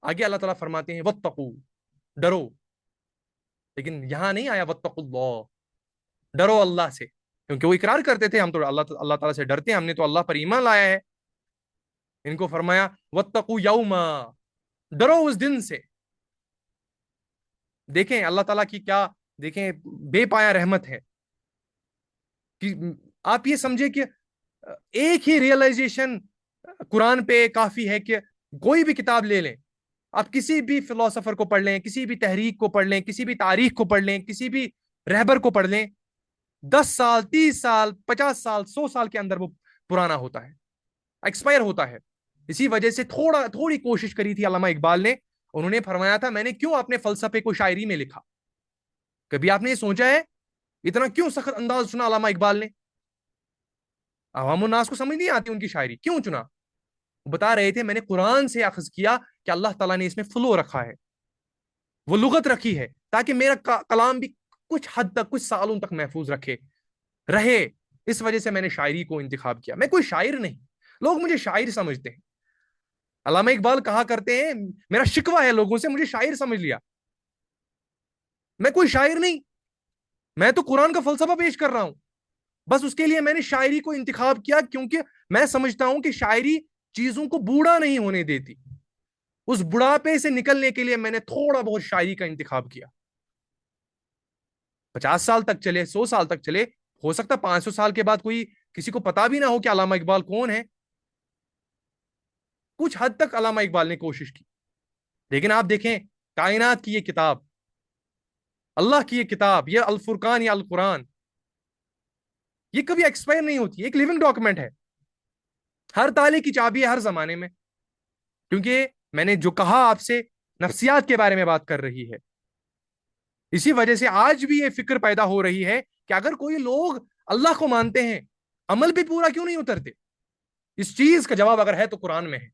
آگے اللہ تعالیٰ فرماتے ہیں وَاتَّقُوا، ڈرو. لیکن یہاں نہیں آیا وَاتَّقُوا اللَّهَ، ڈرو اللہ سے، کیونکہ وہ اقرار کرتے تھے ہم تو اللہ تعالیٰ سے ڈرتے ہیں، ہم نے تو اللہ پر ایمان لایا ہے. ان کو فرمایا وَاتَّقُوا يَوْمًا، ڈرو اس دن سے. دیکھیں اللہ تعالیٰ کی کیا، دیکھیں بے پایا رحمت ہے کہ آپ یہ سمجھے کہ ایک ہی ریئلائزیشن قرآن پہ کافی ہے کہ کوئی بھی کتاب لے لیں، آپ کسی بھی فلسفر کو پڑھ لیں، کسی بھی تحریک کو پڑھ لیں، کسی بھی تاریخ کو پڑھ لیں، کسی بھی رہبر کو پڑھ لیں، 10 سال 30 سال 50 سال 100 سال کے اندر وہ پرانا ہوتا ہے، ایکسپائر ہوتا ہے. اسی وجہ سے تھوڑی کوشش کری تھی علامہ اقبال نے. انہوں نے فرمایا تھا میں نے کیوں اپنے فلسفے کو شاعری میں لکھا. کبھی آپ نے یہ سوچا ہے اتنا کیوں سخت انداز چنا علامہ اقبال نے؟ عوام الناس کو سمجھ نہیں آتی ان کی شاعری، کیوں چنا؟ بتا رہے تھے میں نے قرآن سے اخذ کیا کہ اللہ تعالیٰ نے اس میں فلو رکھا ہے، وہ لغت رکھی ہے تاکہ میرا کلام بھی کچھ حد تک، کچھ سالوں تک محفوظ رہے. اس وجہ سے میں نے شاعری کو انتخاب کیا. میں کوئی شاعر نہیں، لوگ مجھے شاعر سمجھتے ہیں. علامہ اقبال کہا کرتے ہیں میرا شکوہ ہے لوگوں سے مجھے شاعر سمجھ لیا. میں کوئی شاعر نہیں، میں تو قرآن کا فلسفہ پیش کر رہا ہوں. بس اس کے لیے میں نے شاعری کو انتخاب کیا کیونکہ میں سمجھتا ہوں کہ شاعری چیزوں کو بوڑھا نہیں ہونے دیتی. اس بڑھاپے سے نکلنے کے لیے میں نے تھوڑا بہت شاعری کا انتخاب کیا. 50 سال تک چلے، 100 سال تک چلے، ہو سکتا 500 سال کے بعد کوئی کسی کو پتا بھی نہ ہو کہ علامہ اقبال کون ہے. کچھ حد تک علامہ اقبال نے کوشش کی، لیکن آپ دیکھیں کائنات کی یہ کتاب، اللہ کی یہ کتاب، یہ الفرقان یا القرآن، یہ کبھی ایکسپائر نہیں ہوتی، ایک لیونگ ڈاکومنٹ ہے، ہر تالے کی چابی ہے ہر زمانے میں. کیونکہ میں نے جو کہا آپ سے نفسیات کے بارے میں بات کر رہی ہے، اسی وجہ سے آج بھی یہ فکر پیدا ہو رہی ہے کہ اگر کوئی لوگ اللہ کو مانتے ہیں، عمل بھی پورا کیوں نہیں اترتے؟ اس چیز کا جواب اگر ہے تو قرآن میں ہے.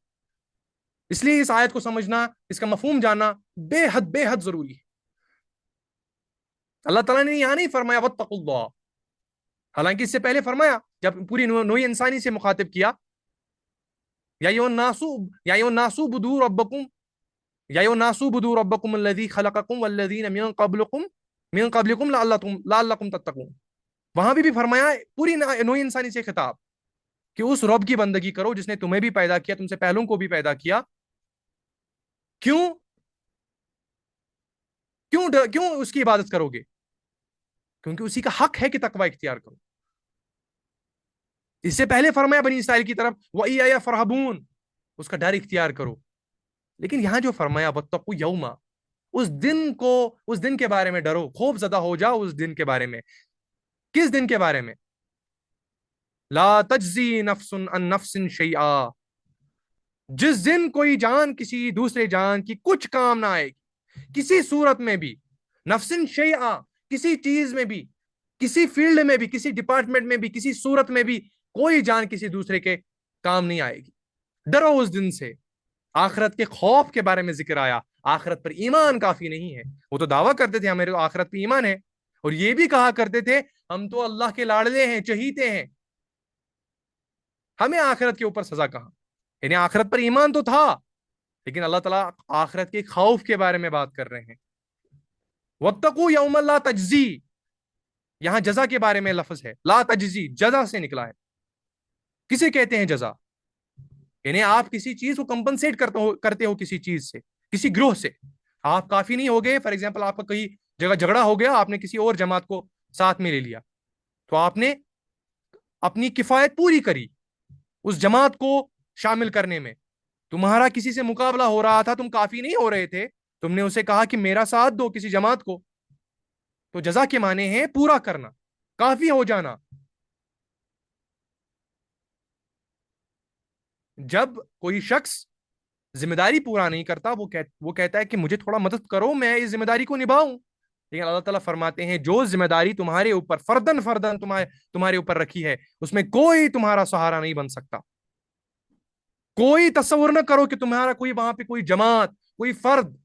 اس لیے اس آیت کو سمجھنا، اس کا مفہوم جاننا بے حد ضروری ہے. اللہ تعالیٰ نے یہاں نہیں فرمایا واتقوا اللہ، حالانکہ اس سے پہلے فرمایا جب پوری نوع انسانی سے مخاطب کیا، یا ایھا الناس اعبدوا ربکم، یا ایھا الناس اعبدوا ربکم الذی خلقکم والذین من قبلکم لعلکم تتقون. وہاں بھی فرمایا پوری نوع انسانی سے خطاب کہ اس رب کی بندگی کرو جس نے تمہیں بھی پیدا کیا، تم سے پہلوں کو بھی پیدا کیا. کیوں کیوں کیوں اس کی عبادت کرو گے؟ کیونکہ اسی کا حق ہے کہ تقوی اختیار کرو. اس سے پہلے فرمایا بنی اسرائیل کی طرف وَإِيَّايَ فَارْهَبُونَ، اس کا ڈر اختیار کرو. لیکن یہاں جو فرمایا وَاتَّقُوا يَوْمًا، اس دن کے بارے میں ڈرو، خوف زدہ ہو جاؤ اس دن کے بارے میں. کس دن کے بارے میں؟ لا تجزی نفس عن نفس شیئا، جس دن کوئی جان کسی دوسرے جان کی کچھ کام نہ آئے گی کسی صورت میں بھی. نفس شیئا، کسی چیز میں بھی، کسی فیلڈ میں بھی، کسی ڈپارٹمنٹ میں بھی، کسی صورت میں بھی کوئی جان کسی دوسرے کے کام نہیں آئے گی. ڈرو اس دن سے. آخرت کے خوف کے بارے میں ذکر آیا. آخرت پر ایمان کافی نہیں ہے. وہ تو دعویٰ کرتے تھے ہمارے آخرت پہ ایمان ہے، اور یہ بھی کہا کرتے تھے ہم تو اللہ کے لاڈلے ہیں، چہیتے ہیں، ہمیں آخرت کے اوپر سزا کہاں. یعنی آخرت پر ایمان تو تھا، لیکن اللہ تعالیٰ آخرت کے خوف کے بارے میں بات کر رہے ہیں. وَاتَّقُوا يَوْمًا لَا تَجْزِي، یہاں جزا کے بارے میں لفظ ہے، لا تجزی، جزا سے نکلا ہے. کسے کہتے ہیں جزا؟ یعنی آپ کسی چیز کو کمپنسیٹ کرتے ہو کسی چیز سے، کسی گروہ سے. آپ کافی نہیں ہو گئے، فار ایگزامپل آپ کا کہیں جگہ جھگڑا ہو گیا، آپ نے کسی اور جماعت کو ساتھ میں لے لیا، تو آپ نے اپنی کفایت پوری کری اس جماعت کو شامل کرنے میں. تمہارا کسی سے مقابلہ ہو رہا تھا، تم کافی نہیں ہو رہے تھے، تم نے اسے کہا کہ میرا ساتھ دو کسی جماعت کو. تو جزا کے معنی ہے پورا کرنا، کافی ہو جانا. جب کوئی شخص ذمہ داری پورا نہیں کرتا، وہ کہتا ہے کہ مجھے تھوڑا مدد کرو، میں اس ذمہ داری کو نبھاؤں. لیکن اللہ تعالیٰ فرماتے ہیں جو ذمہ داری تمہارے اوپر فردن تمہارے اوپر رکھی ہے، اس میں کوئی تمہارا سہارا نہیں بن سکتا. کوئی تصور نہ کرو کہ تمہارا کوئی وہاں پہ کوئی جماعت، کوئی فرد،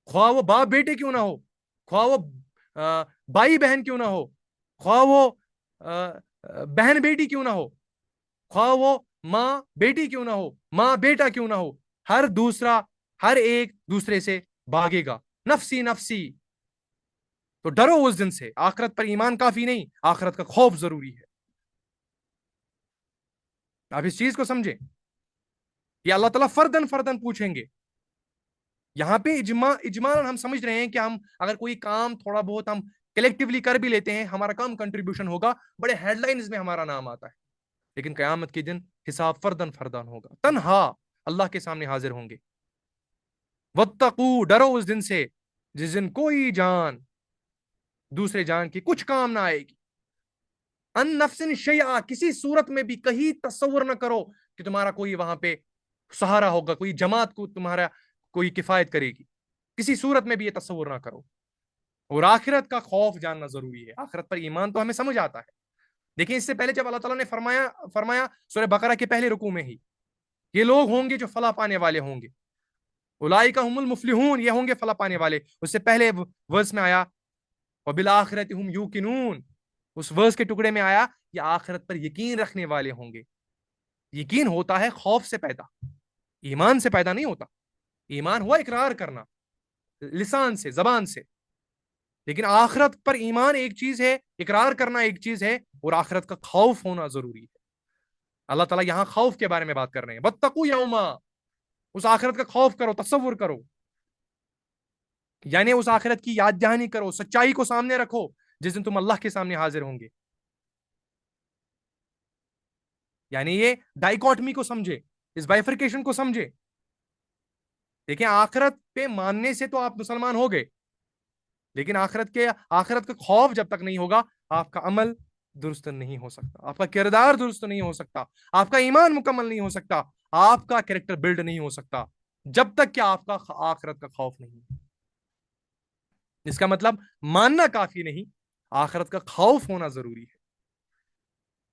خواہ وہ باپ بیٹے کیوں نہ ہو، خواہ وہ بھائی بہن کیوں نہ ہو، خواہ وہ بہن بیٹی کیوں نہ ہو، خواہ وہ ماں بیٹی کیوں نہ ہو، ماں بیٹا کیوں نہ ہو، ہر ایک دوسرے سے بھاگے گا. نفسی نفسی. تو ڈرو اس دن سے. آخرت پر ایمان کافی نہیں، آخرت کا خوف ضروری ہے. آپ اس چیز کو سمجھیں. یہ اللہ تعالیٰ فردن فردن پوچھیں گے. یہاں پہ اجمالاً ہم سمجھ رہے ہیں کہ ہم اگر کوئی کام تھوڑا بہت ہم کلیکٹیولی کر بھی لیتے ہیں، ہمارا کام کنٹریبیوشن ہوگا، بڑے ہیڈ لائنز میں ہمارا نام آتا ہے. لیکن قیامت کے دن حساب فردن فردن ہوگا، تنہا اللہ کے سامنے حاضر ہوں گے. واتقوا، ڈرو اس دن سے جس دن کوئی جان دوسرے جان کی کچھ کام نہ آئے گی. ان نفس شیئا، کسی صورت میں بھی کہیں تصور نہ کرو کہ تمہارا کوئی وہاں پہ سہارا ہوگا، کوئی جماعت کو تمہارا کوئی کفایت کرے گی. کسی صورت میں بھی یہ تصور نہ کرو. اور آخرت کا خوف جاننا ضروری ہے. آخرت پر ایمان تو ہمیں سمجھ آتا ہے. دیکھیں اس سے پہلے جب اللہ تعالیٰ نے فرمایا سورہ بقرہ کے پہلے رکوع میں ہی، یہ لوگ ہوں گے جو فلاح پانے والے ہوں گے، اولئک هم المفلحون، یہ ہوں گے فلاح پانے والے. اس سے پہلے ورس میں آیا وبالآخرۃ هم یوقنون، اس ورس کے ٹکڑے میں آیا یہ آخرت پر یقین رکھنے والے ہوں گے. یقین ہوتا ہے خوف سے پیدا، ایمان سے پیدا نہیں ہوتا. ایمان ہوا اقرار کرنا لسان سے، زبان سے. لیکن آخرت پر ایمان ایک چیز ہے، اقرار کرنا ایک چیز ہے، اور آخرت کا خوف ہونا ضروری ہے. اللہ تعالیٰ یہاں خوف کے بارے میں بات کر رہے ہیں. واتقوا یوما، اس آخرت کا خوف کرو، تصور کرو. یعنی اس آخرت کی یاد دہانی کرو، سچائی کو سامنے رکھو جس دن تم اللہ کے سامنے حاضر ہوں گے. یعنی یہ ڈائیکاٹمی کو سمجھے، اس بائفرکیشن کو سمجھے. دیکھیں آخرت پہ ماننے سے تو آپ مسلمان ہو گئے، لیکن آخرت کا خوف جب تک نہیں ہوگا آپ کا عمل درست نہیں ہو سکتا، آپ کا کردار درست نہیں ہو سکتا، آپ کا ایمان مکمل نہیں ہو سکتا، آپ کا کریکٹر بلڈ نہیں ہو سکتا جب تک کہ آپ کا آخرت کا خوف نہیں. اس کا مطلب ماننا کافی نہیں، آخرت کا خوف ہونا ضروری ہے.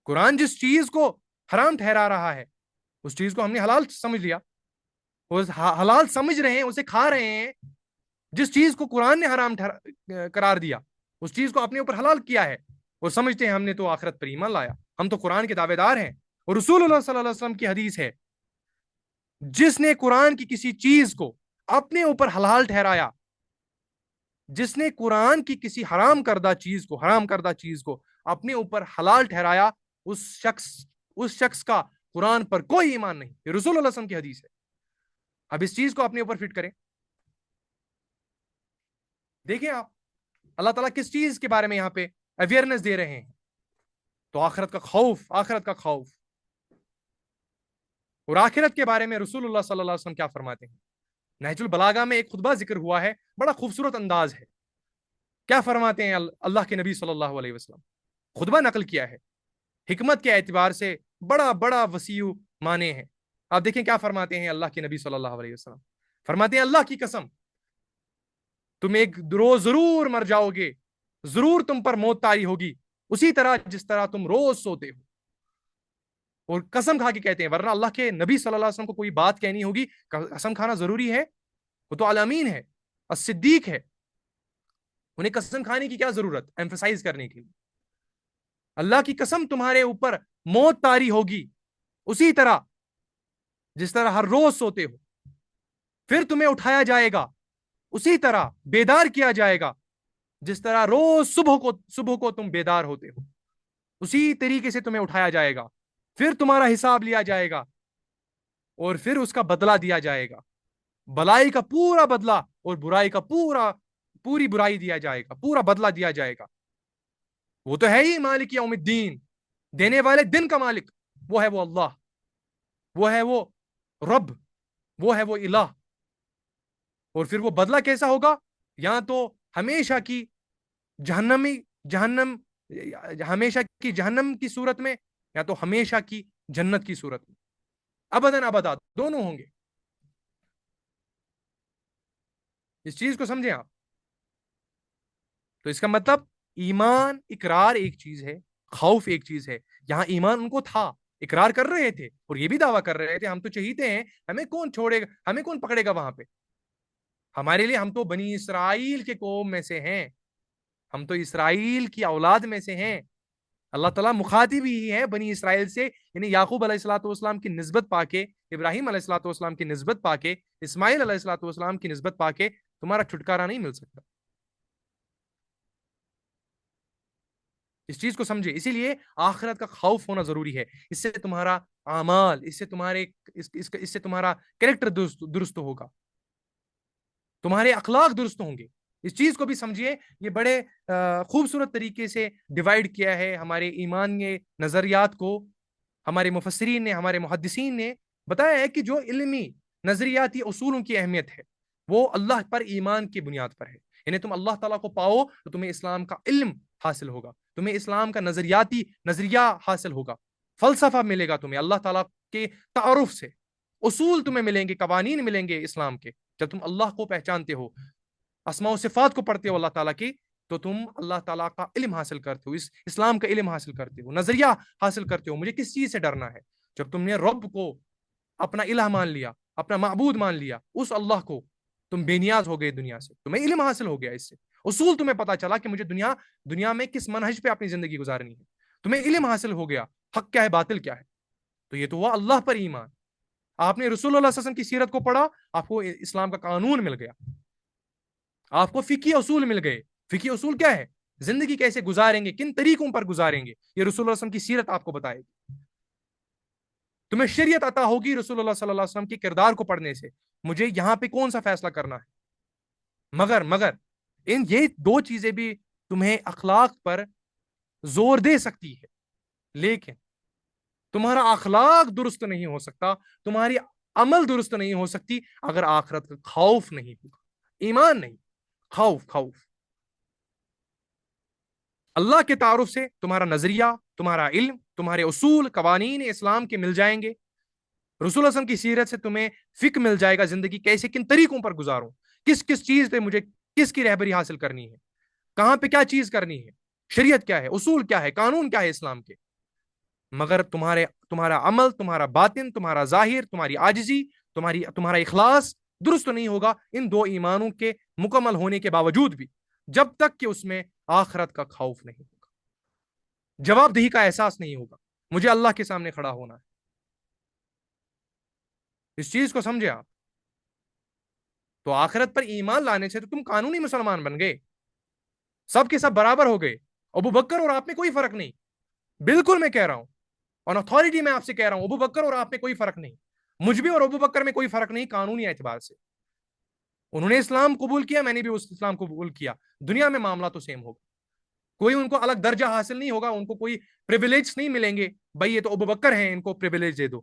قرآن جس چیز کو حرام ٹھہرا رہا ہے اس چیز کو ہم نے حلال سمجھ لیا، حلال سمجھ رہے ہیں، اسے کھا رہے ہیں. جس چیز کو قرآن نے حرام قرار دیا اس چیز کو اپنے اوپر حلال کیا ہے، اور سمجھتے ہیں ہم نے تو آخرت پر ایمان لایا، ہم تو قرآن کے دعوے دار ہیں. اور رسول اللہ صلی اللہ علیہ وسلم کی حدیث ہے، جس نے قرآن کی کسی چیز کو اپنے اوپر حلال ٹھہرایا، جس نے قرآن کی کسی حرام کردہ چیز کو اپنے اوپر حلال ٹھہرایا، اس شخص کا قرآن پر کوئی ایمان نہیں. یہ رسول اللہ صلی اللہ علیہ وسلم کی حدیث ہے. اب اس چیز کو اپنے اوپر فٹ کریں. دیکھیں آپ اللہ تعالیٰ کس چیز کے بارے میں یہاں پہ اویئرنس دے رہے ہیں، تو آخرت کا خوف. اور آخرت کے بارے میں رسول اللہ صلی اللہ علیہ وسلم کیا فرماتے ہیں؟ نہج البلاغہ میں ایک خطبہ ذکر ہوا ہے، بڑا خوبصورت انداز ہے. کیا فرماتے ہیں اللہ کے نبی صلی اللہ علیہ وسلم؟ خطبہ نقل کیا ہے، حکمت کے اعتبار سے بڑا بڑا وسیع معنی ہے. آپ دیکھیں کیا فرماتے ہیں اللہ کے نبی صلی اللہ علیہ وسلم. فرماتے ہیں اللہ کی قسم تم ایک روز ضرور مر جاؤ گے، ضرور تم پر موت طاری ہوگی، اسی طرح جس طرح تم روز سوتے ہو. اور قسم کھا کے کہتے ہیں، ورنہ اللہ کے نبی صلی اللہ علیہ وسلم کو کوئی بات کہنی ہوگی قسم کھانا ضروری ہے؟ وہ تو الامین ہے، الصدیق ہے، انہیں قسم کھانے کی کیا ضرورت ایمفسائز کرنے کے لیے. اللہ کی قسم تمہارے اوپر موت طاری ہوگی اسی طرح جس طرح ہر روز سوتے ہو، پھر تمہیں اٹھایا جائے گا اسی طرح بیدار کیا جائے گا جس طرح روز صبح کو تم بیدار ہوتے ہو، اسی طریقے سے تمہیں اٹھایا جائے گا، پھر تمہارا حساب لیا جائے گا اور پھر اس کا بدلہ دیا جائے گا. بلائی کا پورا بدلہ اور برائی کا پوری برائی دیا جائے گا، پورا بدلہ دیا جائے گا. وہ تو ہے ہی مالک یوم الدین، دینے والے دن کا مالک. وہ ہے وہ اللہ، وہ ہے وہ رب، وہ ہے وہ الہ. اور پھر وہ بدلہ کیسا ہوگا؟ یا تو ہمیشہ کی جہنم کی صورت میں، یا تو ہمیشہ کی جنت کی صورت میں، ابداً ابدا دونوں ہوں گے. اس چیز کو سمجھیں آپ. تو اس کا مطلب ایمان اقرار ایک چیز ہے، خوف ایک چیز ہے. یہاں ایمان ان کو تھا، اقرار کر رہے تھے اور یہ بھی دعویٰ کر رہے تھے ہم تو چہیتے ہیں، ہمیں کون چھوڑے گا، ہمیں کون پکڑے گا وہاں پہ. ہمارے لیے ہم تو بنی اسرائیل کے قوم میں سے ہیں، ہم تو اسرائیل کی اولاد میں سے ہیں. اللہ تعالیٰ مخاطب ہی ہے بنی اسرائیل سے، یعنی یعقوب علیہ الصلوۃ والسلام کی نسبت پا کے، ابراہیم علیہ الصلوۃ والسلام کی نسبت پا کے، اسماعیل علیہ الصلوۃ والسلام کی نسبت پا کے تمہارا چھٹکارا نہیں مل سکتا. اس چیز کو سمجھے. اسی لیے آخرت کا خوف ہونا ضروری ہے. اس سے تمہارا اعمال، اس سے تمہارا کریکٹر درست ہوگا، تمہارے اخلاق درست ہوں گے. اس چیز کو بھی سمجھیے. یہ بڑے خوبصورت طریقے سے ڈیوائیڈ کیا ہے ہمارے ایمان کے نظریات کو. ہمارے مفسرین نے، ہمارے محدثین نے بتایا ہے کہ جو علمی نظریاتی اصولوں کی اہمیت ہے وہ اللہ پر ایمان کی بنیاد پر ہے. یعنی تم اللہ تعالیٰ کو پاؤ تو تمہیں اسلام کا علم حاصل ہوگا، تمہیں اسلام کا نظریہ حاصل ہوگا، فلسفہ ملے گا تمہیں اللہ تعالیٰ کے تعارف سے، اصول تمہیں ملیں گے، قوانین ملیں گے اسلام کے. جب تم اللہ کو پہچانتے ہو، اسماء و صفات کو پڑھتے ہو اللہ تعالیٰ کی، تو تم اللہ تعالیٰ کا علم حاصل کرتے ہو، اس اسلام کا علم حاصل کرتے ہو، نظریہ حاصل کرتے ہو مجھے کس چیز سے ڈرنا ہے. جب تم نے رب کو اپنا الہ مان لیا، اپنا معبود مان لیا، اس اللہ کو، تم بے نیاز ہو گئے دنیا سے، تمہیں علم حاصل ہو گیا. اس سے اصول تمہیں پتا چلا کہ مجھے دنیا میں کس منہج پہ اپنی زندگی گزارنی ہے. تمہیں علم حاصل ہو گیا، حق کیا ہے، باطل کیا ہے. تو یہ تو ہوا اللہ پر ایمان. آپ نے رسول اللہ صلی اللہ علیہ وسلم کی سیرت کو پڑھا، آپ کو اسلام کا قانون مل گیا، آپ کو فقہی اصول مل گئے. فقہی اصول کیا ہے؟ زندگی کیسے گزاریں گے، کن طریقوں پر گزاریں گے، یہ رسول اللہ صلی اللہ علیہ وسلم کی سیرت آپ کو بتائے گی. تمہیں شریعت عطا ہوگی رسول اللہ صلی اللہ علیہ وسلم کے کردار کو پڑھنے سے. مجھے یہاں پہ کون سا فیصلہ کرنا ہے. مگر یہ دو چیزیں بھی تمہیں اخلاق پر زور دے سکتی ہے، لیکن تمہارا اخلاق درست نہیں ہو سکتا، تمہاری عمل درست نہیں ہو سکتی اگر آخرت کا خوف نہیں ہوگا. ایمان نہیں، خوف. خوف اللہ کے تعارف سے تمہارا نظریہ، تمہارا علم، تمہارے اصول قوانین اسلام کے مل جائیں گے. رسول اللہ علیہ وسلم کی سیرت سے تمہیں فکر مل جائے گا زندگی کیسے، کن طریقوں پر گزاروں، کس کس چیز پہ مجھے کس کی رہبری حاصل کرنی ہے، کہاں پہ کیا چیز کرنی ہے، شریعت کیا ہے، اصول کیا ہے، قانون کیا ہے اسلام کے. مگر تمہارا عمل، تمہارا باطن، تمہارا ظاہر، تمہاری عاجزی، تمہارا اخلاص درست نہیں ہوگا ان دو ایمانوں کے مکمل ہونے کے باوجود بھی، جب تک کہ اس میں آخرت کا خوف نہیں ہوگا، جواب دہی کا احساس نہیں ہوگا. مجھے اللہ کے سامنے کھڑا ہونا ہے. اس چیز کو سمجھے آپ. تو آخرت پر ایمان لانے سے تو تم قانونی مسلمان بن گئے، سب کے سب برابر ہو گئے. ابو بکر اور آپ میں کوئی فرق نہیں، بالکل میں کہہ رہا ہوں اور اتھارٹی میں آپ سے کہہ رہا ہوں، ابو بکر اور آپ میں کوئی فرق نہیں، مجھ بھی اور ابو بکر میں کوئی فرق نہیں قانونی اعتبار سے. انہوں نے اسلام قبول کیا، میں نے بھی اس اسلام کو قبول کیا. دنیا میں معاملہ تو سیم ہوگا، کوئی ان کو الگ درجہ حاصل نہیں ہوگا، ان کو کوئی پریویلیج نہیں ملیں گے، بھائی یہ تو ابو بکر ہیں ان کو پریویلیج دے دو.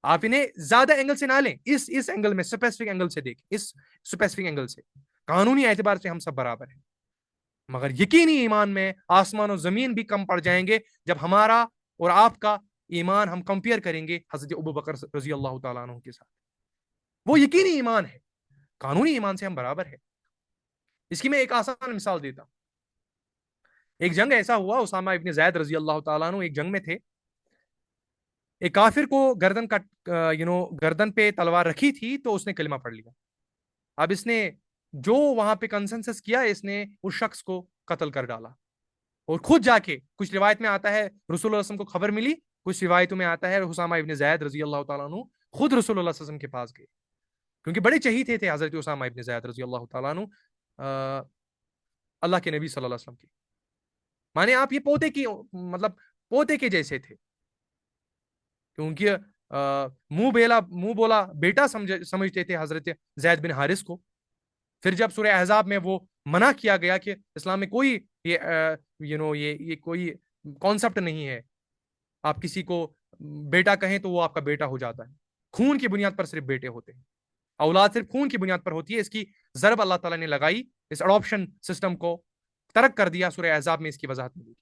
آپ انہیں زیادہ اینگل سے نہ لیں، اس اینگل میں اسپیسیفک اینگل سے دیکھیں، اس اسپیسیفک اینگل سے قانونی اعتبار سے ہم سب برابر ہیں. مگر یقینی ایمان میں آسمان و زمین بھی کم پڑ جائیں گے جب ہمارا اور آپ کا ایمان ہم کمپیئر کریں گے حضرت ابو بکر رضی اللہ تعالیٰ عنہ کے ساتھ. وہ یقینی ایمان ہے، قانونی ایمان سے ہم برابر ہے. اس کی میں ایک آسان مثال دیتا ہوں. ایک جنگ ایسا ہوا، اسامہ ابن زید رضی اللہ تعالیٰ عنہ ایک جنگ میں تھے. ایک کافر کو گردن پہ تلوار رکھی تھی تو اس نے کلمہ پڑھ لیا. اب اس نے جو وہاں پہ کنسنسس کیا، اس نے اس شخص کو قتل کر ڈالا. اور خود جا کے، کچھ روایت میں آتا ہے رسول اللہ صلی اللہ علیہ وسلم کو خبر ملی، کچھ روایتوں میں آتا ہے اسامہ ابن زید رضی اللہ تعالیٰ عنہ خود رسول اللہ صلی اللہ علیہ وسلم کے پاس گئے، کیونکہ بڑے چہیتے تھے حضرت اسامہ ابن زید رضی اللہ تعالیٰ عنہ اللہ کے نبی صلی اللہ علیہ وسلم کے. مانے آپ یہ پوتے کے جیسے تھے، کیونکہ منہ بولا بیٹا سمجھتے تھے حضرت زید بن حارث کو. پھر جب سورہ احزاب میں وہ منع کیا گیا کہ اسلام میں کوئی یہ کوئی کانسیپٹ نہیں ہے، آپ کسی کو بیٹا کہیں تو وہ آپ کا بیٹا ہو جاتا ہے، خون کی بنیاد پر صرف بیٹے ہوتے ہیں، اولاد صرف خون کی بنیاد پر ہوتی ہے. اس کی ضرب اللہ تعالیٰ نے لگائی، اس اڈاپشن سسٹم کو ترک کر دیا. سورہ احزاب میں اس کی وضاحت ملی.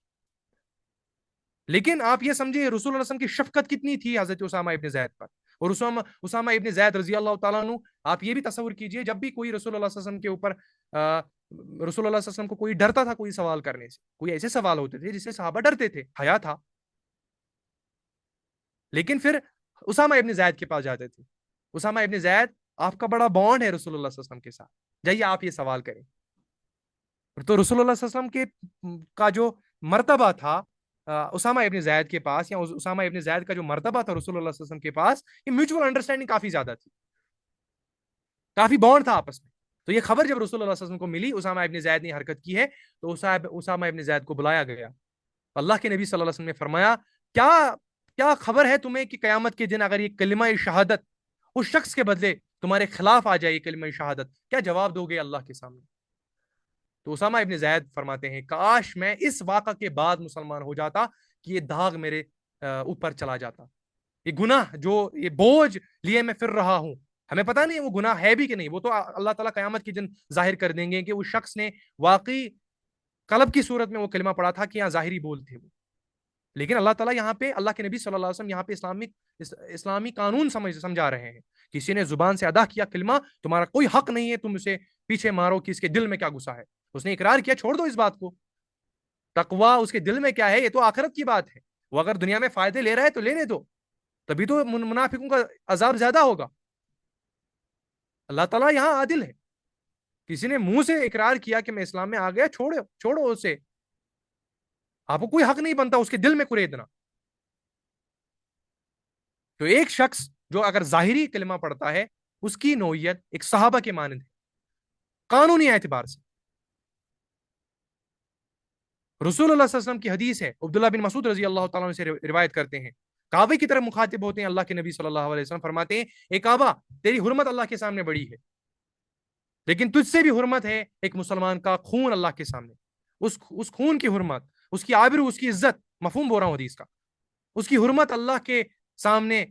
لیکن آپ یہ سمجھے رسول اللہ صلی اللہ علیہ وسلم کی شفقت کتنی تھی حضرت اسامہ ابن زید پر. اور اسامہ ابن زید رضی اللہ تعالیٰ عنہ، آپ یہ بھی تصور کیجئے جب بھی کوئی رسول اللہ صلی اللہ علیہ وسلم کے اوپر رسول اللہ صلی اللہ علیہ وسلم کو کوئی ڈرتا تھا کوئی سوال کرنے سے، کوئی ایسے سوال ہوتے تھے جس سے صحابہ ڈرتے تھے، حیا تھا، لیکن پھر اسامہ ابن زید کے پاس جاتے تھے. اسامہ ابن زید، آپ کا بڑا بانڈ ہے رسول اللہ صلی اللہ علیہ وسلم کے ساتھ، جائیے آپ یہ سوال کریں. تو رسول اللہ صلی اللہ علیہ وسلم کا جو مرتبہ تھا اسامہ ابن زید کے پاس، یا اسامہ ابن زید کا جو مرتبہ تھا رسول اللہ صلی اللہ علیہ وسلم کے پاس، یہ میوچول انڈرسٹینڈنگ کافی زیادہ تھی، کافی بانڈ تھا آپس میں. تو یہ خبر جب رسول اللہ صلی اللہ علیہ وسلم کو ملی اسامہ ابن زید نے حرکت کی ہے، تو اسامہ ابن زید کو بلایا گیا. اللہ کے نبی صلی اللہ علیہ وسلم نے فرمایا، کیا خبر ہے تمہیں کہ قیامت کے دن اگر یہ کلمہ شہادت اس شخص کے بدلے تمہارے خلاف آ جائے، یہ کلمہ شہادت، کیا جواب دو گے اللہ کے سامنے؟ تو اسامہ ابن زید فرماتے ہیں، کاش میں اس واقعہ کے بعد مسلمان ہو جاتا کہ یہ داغ میرے اوپر چلا جاتا، یہ گناہ جو یہ بوجھ لیے میں پھر رہا ہوں، ہمیں پتہ نہیں وہ گناہ ہے بھی کہ نہیں، وہ تو اللہ تعالیٰ قیامت کے دن ظاہر کر دیں گے کہ اس شخص نے واقعی قلب کی صورت میں وہ کلمہ پڑھا تھا کہ یہاں ظاہری بول تھے وہ. لیکن اللہ تعالیٰ یہاں پہ، اللہ کے نبی صلی اللہ علیہ وسلم یہاں پہ اسلامی قانون سمجھا رہے ہیں. کسی نے زبان سے ادا کیا کلمہ، تمہارا کوئی حق نہیں ہے تم اسے پیچھے مارو کہ اس کے دل میں کیا گھسا ہے. اس نے اقرار کیا، چھوڑ دو اس بات کو. تقویٰ اس کے دل میں کیا ہے یہ تو آخرت کی بات ہے، وہ اگر دنیا میں فائدے لے رہا ہے تو لینے دو، تبھی تو منافقوں کا عذاب زیادہ ہوگا. اللہ تعالیٰ یہاں عادل ہے. کسی نے منہ سے اقرار کیا کہ میں اسلام میں آ گیا، چھوڑو اسے، آپ کو کوئی حق نہیں بنتا اس کے دل میں کریدنا. تو ایک شخص جو اگر ظاہری کلمہ پڑھتا ہے اس کی نوعیت ایک صحابہ کے مانند ہے قانونی اعتبار سے. رسول اللہ صلی اللہ علیہ وسلم کی حدیث ہے، عبداللہ بن مسعود رضی اللہ تعالیٰ عنہ سے روایت کرتے ہیں، کعبے کی طرف مخاطب ہوتے ہیں اللہ کے نبی صلی اللہ علیہ وسلم، فرماتے ہیں، اے کعبہ، تیری حرمت اللہ کے سامنے بڑی ہے، لیکن تجھ سے بھی حرمت ہے ایک مسلمان کا خون اللہ کے سامنے. اس خون کی حرمت، اس کی آبرو، اس کی عزت مفہوم بول رہا ہوں حدیث کا. اس کی حرمت اللہ کے سامنے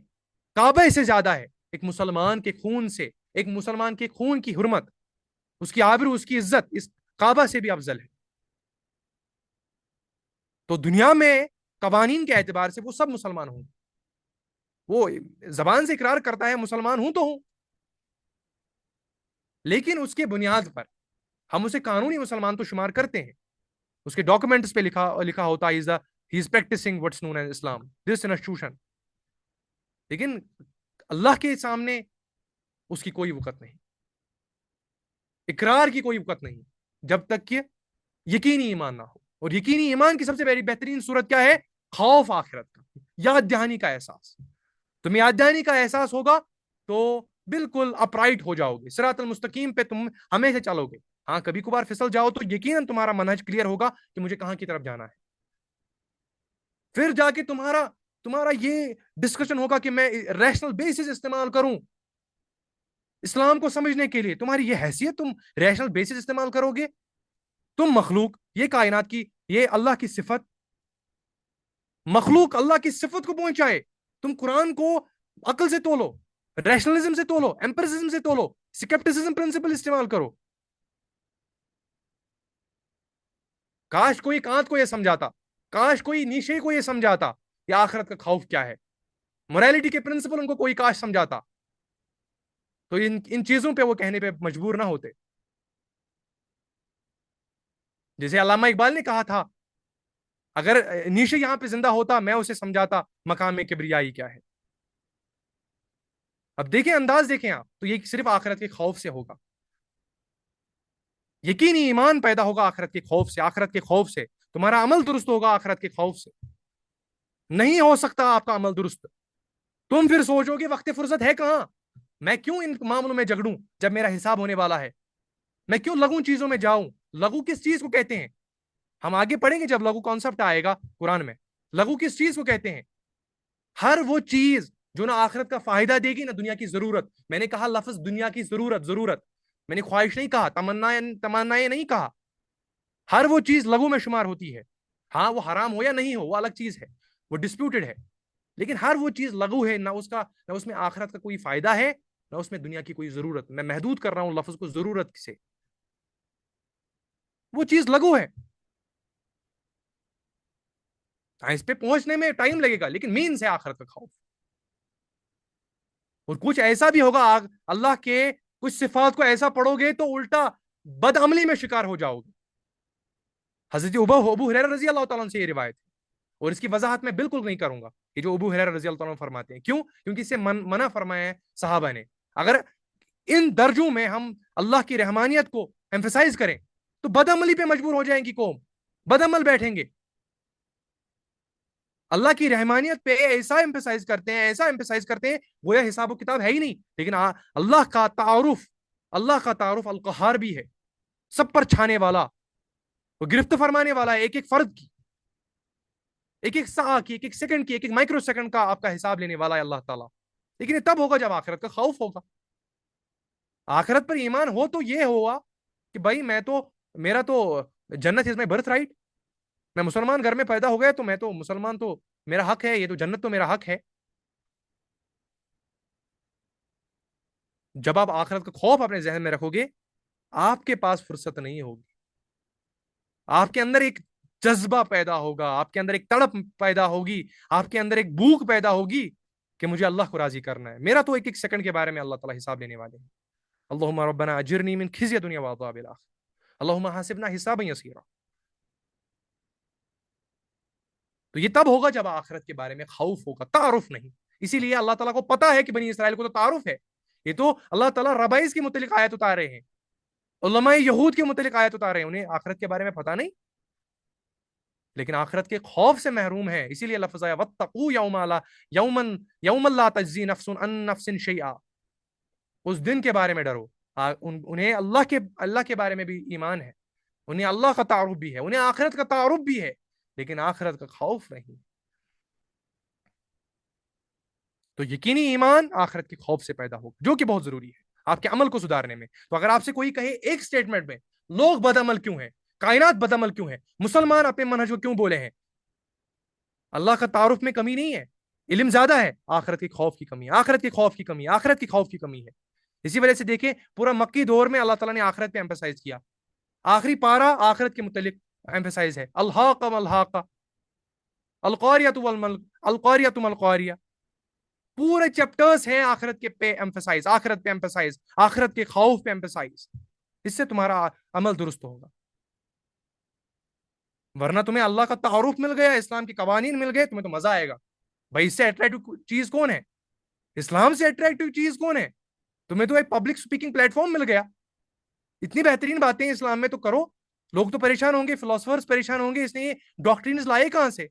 کعبے سے زیادہ ہے. ایک مسلمان کے خون سے، ایک مسلمان کے خون کی حرمت، اس کی آبرو، اس کی عزت اس کعبہ سے بھی افضل ہے. تو دنیا میں قوانین کے اعتبار سے وہ سب مسلمان ہوں. وہ زبان سے اقرار کرتا ہے مسلمان ہوں تو ہوں، لیکن اس کے بنیاد پر ہم اسے قانونی مسلمان تو شمار کرتے ہیں. اس کے ڈاکومنٹس پہ لکھا ہوتا ہے he is practicing what's known as Islam, this institution. لیکن اللہ کے سامنے اس کی کوئی وقت نہیں، اقرار کی کوئی وقت نہیں، جب تک کہ یقینی ایمان نہ ہو. اور یقینی ایمان کی سب سے بہترین صورت کیا ہے؟ خوف آخرت کا، یاد دہانی کا احساس. تمہیں یاد دہانی کا احساس ہوگا تو بالکل اپرائٹ ہو جاؤ گے، صراط المستقیم پہ تم ہمیشہ چلو گے. ہاں کبھی کبھار پھسل جاؤ تو یقیناً تمہارا منہج کلیئر ہوگا کہ مجھے کہاں کی طرف جانا ہے. پھر جا کے تمہارا یہ ڈسکشن ہوگا کہ میں ریشنل بیسس استعمال کروں اسلام کو سمجھنے کے لیے. تمہاری یہ حیثیت، تم ریشنل بیسس استعمال کرو گے؟ تم مخلوق، یہ کائنات کی، یہ اللہ کی صفت، مخلوق اللہ کی صفت کو پہنچائے. تم قرآن کو عقل سے تولو، ریشنلزم سے تولو، ایمپیرسزم سے تولو، سکیپٹسزم پرنسپل استعمال کرو. کاش کوئی کانت کو یہ سمجھاتا، کاش کوئی نیشے کو یہ سمجھاتا یہ آخرت کا خوف کیا ہے، موریلٹی کے پرنسپل ان کو کوئی کاش سمجھاتا تو ان چیزوں پہ وہ کہنے پہ مجبور نہ ہوتے. جیسے علامہ اقبال نے کہا تھا اگر نیشے یہاں پہ زندہ ہوتا میں اسے سمجھاتا مقام کبریائی کیا ہے. اب دیکھیں انداز دیکھیں آپ، تو یہ صرف آخرت کے خوف سے ہوگا. یقینی ایمان پیدا ہوگا آخرت کے خوف سے. آخرت کے خوف سے تمہارا عمل درست ہوگا. آخرت کے خوف سے نہیں ہو سکتا آپ کا عمل درست. تم پھر سوچو گے وقت فرصت ہے کہاں، میں کیوں ان معاملوں میں جگڑوں جب میرا حساب ہونے والا ہے، میں کیوں لغو چیزوں میں جاؤں. لغو کس چیز کو کہتے ہیں ہم آگے پڑھیں گے جب لغو کانسیپٹ آئے گا قرآن میں. لغو کس چیز کو کہتے ہیں؟ ہر وہ چیز جو نہ آخرت کا فائدہ دے گی نہ دنیا کی ضرورت. میں نے کہا لفظ دنیا کی ضرورت، میں نے خواہش نہیں کہا، تمنائیں نہیں کہا. ہر وہ چیز لغو میں شمار ہوتی ہے. ہاں وہ حرام ہو یا نہیں ہو وہ الگ چیز ہے، وہ ڈسپیوٹڈ ہے، لیکن ہر وہ چیز لغو ہے. نہ اس میں آخرت کا کوئی فائدہ ہے نہ اس میں دنیا کی کوئی ضرورت. میں محدود کر رہا ہوں لفظ کو ضرورت سے. وہ چیز لغو ہے. اس پہ پہنچنے میں ٹائم لگے گا لیکن مین سے آخرت کا خوف. اور کچھ ایسا بھی ہوگا اللہ کے کچھ صفات کو ایسا پڑھو گے تو الٹا بد عملی میں شکار ہو جاؤ گے. حضرت ابو ہریرہ رضی اللہ تعالیٰ عنہ سے یہ روایت ہے اور اس کی وضاحت میں بالکل نہیں کروں گا یہ جو ابو ہریرہ رضی اللہ تعالیٰ عنہ فرماتے ہیں. کیوں؟ کیونکہ اس سے منع فرمایا ہے صحابہ نے. اگر ان درجوں میں ہم اللہ کی رحمانیت کو ایمفسائز کریں تو بد عملی پہ مجبور ہو جائیں گی قوم، بد عمل بیٹھیں گے. اللہ کی رحمانیت پہ ایسا ایمفسائز کرتے ہیں گویا حساب و کتاب ہے ہی نہیں. لیکن اللہ کا تعارف القہار بھی ہے، سب پر چھانے والا، وہ گرفت فرمانے والا ہے ایک ایک فرد کی، ایک ایک سا کی، ایک ایک سیکنڈ کی، ایک ایک مائکرو سیکنڈ کا آپ کا حساب لینے والا ہے اللہ تعالیٰ. لیکن یہ تب ہوگا جب آخرت کا خوف ہوگا. آخرت پر ایمان ہو تو یہ ہوا کہ بھائی میرا تو جنت از مائی برتھ رائٹ. میں مسلمان گھر میں پیدا ہو گیا تو میں تو مسلمان، تو میرا حق ہے، یہ تو جنت تو میرا حق ہے. جب آپ آخرت کا خوف اپنے ذہن میں رکھو گے آپ کے پاس فرصت نہیں ہوگی. آپ کے اندر ایک جذبہ پیدا ہوگا، آپ کے اندر ایک تڑپ پیدا ہوگی، آپ کے اندر ایک بھوک پیدا ہوگی کہ مجھے اللہ کو راضی کرنا ہے. میرا تو ایک ایک سیکنڈ کے بارے میں اللہ تعالیٰ حساب لینے والے ہیں. اللہم ربنا اجرنی من خزی الدنیا وعذاب الآخرہ، اللہم حاسبنا حسابا یسیرا. تو یہ تب ہوگا جب آخرت کے بارے میں خوف ہوگا، تعارف نہیں. اسی لیے اللہ تعالیٰ کو پتا ہے کہ بنی اسرائیل کو تو تعارف ہے. یہ تو اللہ تعالیٰ ربائز کے متعلق آیت اتار رہے ہیں، علماء یہود کے متعلق آیت اتار رہے ہیں، انہیں آخرت کے بارے میں پتا نہیں لیکن آخرت کے خوف سے محروم ہے. اسی لیے لفظ آیا واتقوا یوما لا تجزی نفس عن نفس شیئا. اس دن کے بارے میں ڈرو. انہیں اللہ کے بارے میں بھی ایمان ہے، انہیں اللہ کا تعارف بھی ہے، انہیں آخرت کا تعارف بھی ہے، لیکن آخرت کا خوف نہیں. تو یقینی ایمان آخرت کے خوف سے پیدا ہوگا جو کہ بہت ضروری ہے آپ کے عمل کو سدھارنے میں. تو اگر آپ سے کوئی کہے ایک سٹیٹمنٹ میں لوگ بد عمل کیوں ہیں، کائنات بد عمل کیوں ہے، مسلمان اپنے منہج کو کیوں بولے ہیں، اللہ کا تعارف میں کمی نہیں ہے، علم زیادہ ہے، آخرت کے خوف کی کمی ہے، آخرت کے خوف کی کمی ہے، آخرت کے خوف کی کمی ہے. اسی وجہ سے دیکھیں پورا مکی دور میں اللہ تعالیٰ نے آخرت پہ ایمفسائز کیا. آخری پارا آخرت کے متعلق ایمفسائز ہے، الحاق الحاق القاریۃ القاریۃ القاریہ. پورے چیپٹرز ہیں آخرت کے پہ ایمفسائز، آخرت پہ ایمفسائز، آخرت کے خوف پہ ایمفسائز. اس سے تمہارا عمل درست ہوگا. ورنہ تمہیں اللہ کا تعارف مل گیا، اسلام کے قوانین مل گئے، تمہیں تو مزہ آئے گا. بھائی اس سے اٹریکٹو چیز کون ہے؟ اسلام سے اٹریکٹو چیز کون ہے؟ تمہیں تو ایک پبلک سپیکنگ پلیٹ فارم مل گیا. اتنی بہترین باتیں اسلام میں تو کرو. لوگ تو پریشان ہوں گے، فلاسفرز پریشان ہوں گے، اس نے یہ ڈاکٹرینز لائے کہاں سے؟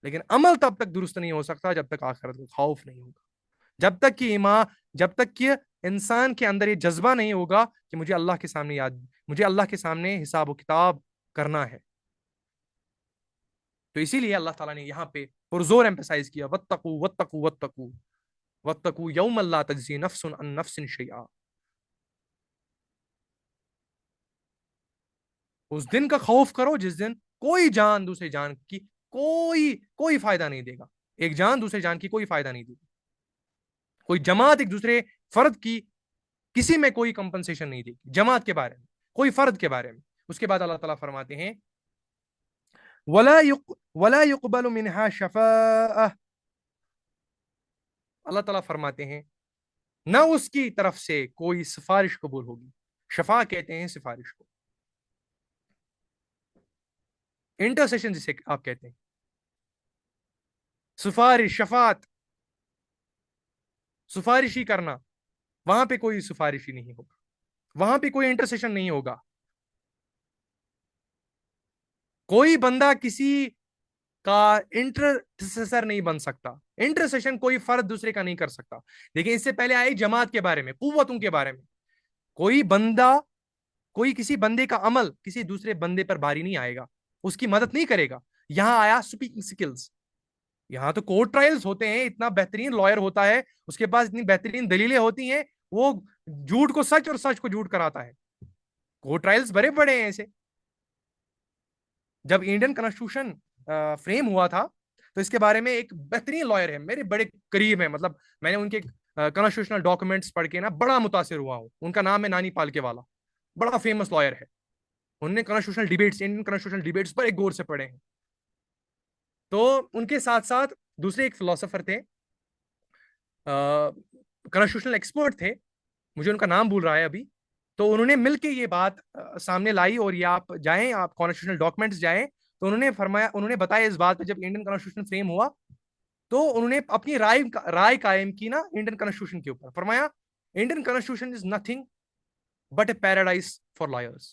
لیکن عمل تب تک درست نہیں ہو سکتا جب تک آخرت کا خوف نہیں ہوگا، جب تک کہ ایمان، جب تک کہ انسان کے اندر یہ جذبہ نہیں ہوگا کہ مجھے اللہ کے سامنے مجھے اللہ کے سامنے حساب و کتاب کرنا ہے. تو اسی لیے اللہ تعالیٰ نے یہاں پہ پرزور ایمفسائز کیا، واتقوا واتقوا واتقوا واتقوا یوم لا تجزی نفس عن نفس شیئا. اس دن کا خوف کرو جس دن کوئی جان دوسرے جان کی کوئی فائدہ نہیں دے گا. ایک جان دوسرے جان کی کوئی فائدہ نہیں دے گی. کوئی جماعت ایک دوسرے فرد کی کسی میں کوئی کمپنسیشن نہیں دے گی جماعت کے بارے میں، کوئی فرد کے بارے میں. اس کے بعد اللہ تعالیٰ فرماتے ہیں وَلَا يُقْبَلُ مِنْهَا شَفَاءَةٌ. اللہ تعالیٰ فرماتے ہیں نہ اس کی طرف سے کوئی سفارش قبول ہوگی. شفا کہتے ہیں سفارش کو، انٹرسیشن جسے آپ کہتے ہیں، سفارش، شفاعت، سفارشی کرنا. وہاں پہ کوئی سفارشی نہیں ہوگا، وہاں پہ کوئی انٹرسیشن نہیں ہوگا. کوئی بندہ کسی کا انٹرسیسر نہیں بن سکتا. انٹرسیشن کوئی فرد دوسرے کا نہیں کر سکتا. لیکن اس سے پہلے آئی جماعت کے بارے میں، قوتوں کے بارے میں. کوئی بندہ، کوئی کسی بندے کا عمل کسی دوسرے بندے پر بھاری نہیں آئے گا، اس کی مدد نہیں کرے گا. یہاں آیا سپیکنگ سکلز. یہاں تو کورٹ ٹرائلز ہوتے ہیں، اتنا بہترین لائر ہوتا ہے، اس کے پاس اتنی بہترین دلیلیں ہوتی ہیں، وہ جھوٹ کو سچ اور سچ کو جھوٹ کراتا ہے. کورٹ ٹرائلز بڑے بڑے ہیں ایسے. جب انڈین کانسٹیٹیوشن فریم ہوا تھا تو اس کے بارے میں ایک بہترین لائر ہے، میرے بڑے قریب ہیں، مطلب میں نے ان کے کانسٹیٹیوشنل ڈاکومنٹس پڑھ کے نا بڑا متاثر ہوا ہوں. ان کا نام ہے نانی پالکے والا، بڑا فیمس لائر ہے. انہوں نے constitutional debates, Indian constitutional debates پر ایک غور سے پڑھے ہیں. تو ان کے ساتھ ساتھ دوسرے ایک فلاسفر تھے، کانسٹیٹیوشنل ایکسپرٹ تھے، مجھے ان کا نام بھول رہا ہے ابھی. تو انہوں نے مل کے یہ بات سامنے لائی، اور یہ آپ جائیں، آپ کانسٹیٹیوشنل ڈاکومنٹس جائیں تو انہوں نے فرمایا، انہوں نے بتایا اس بات پہ جب انڈین کانسٹیٹیوشن فریم ہوا تو انہوں نے اپنی رائے قائم کی نا انڈین کانسٹیٹیوشن کے اوپر. فرمایا Indian constitution is nothing but a paradise for lawyers,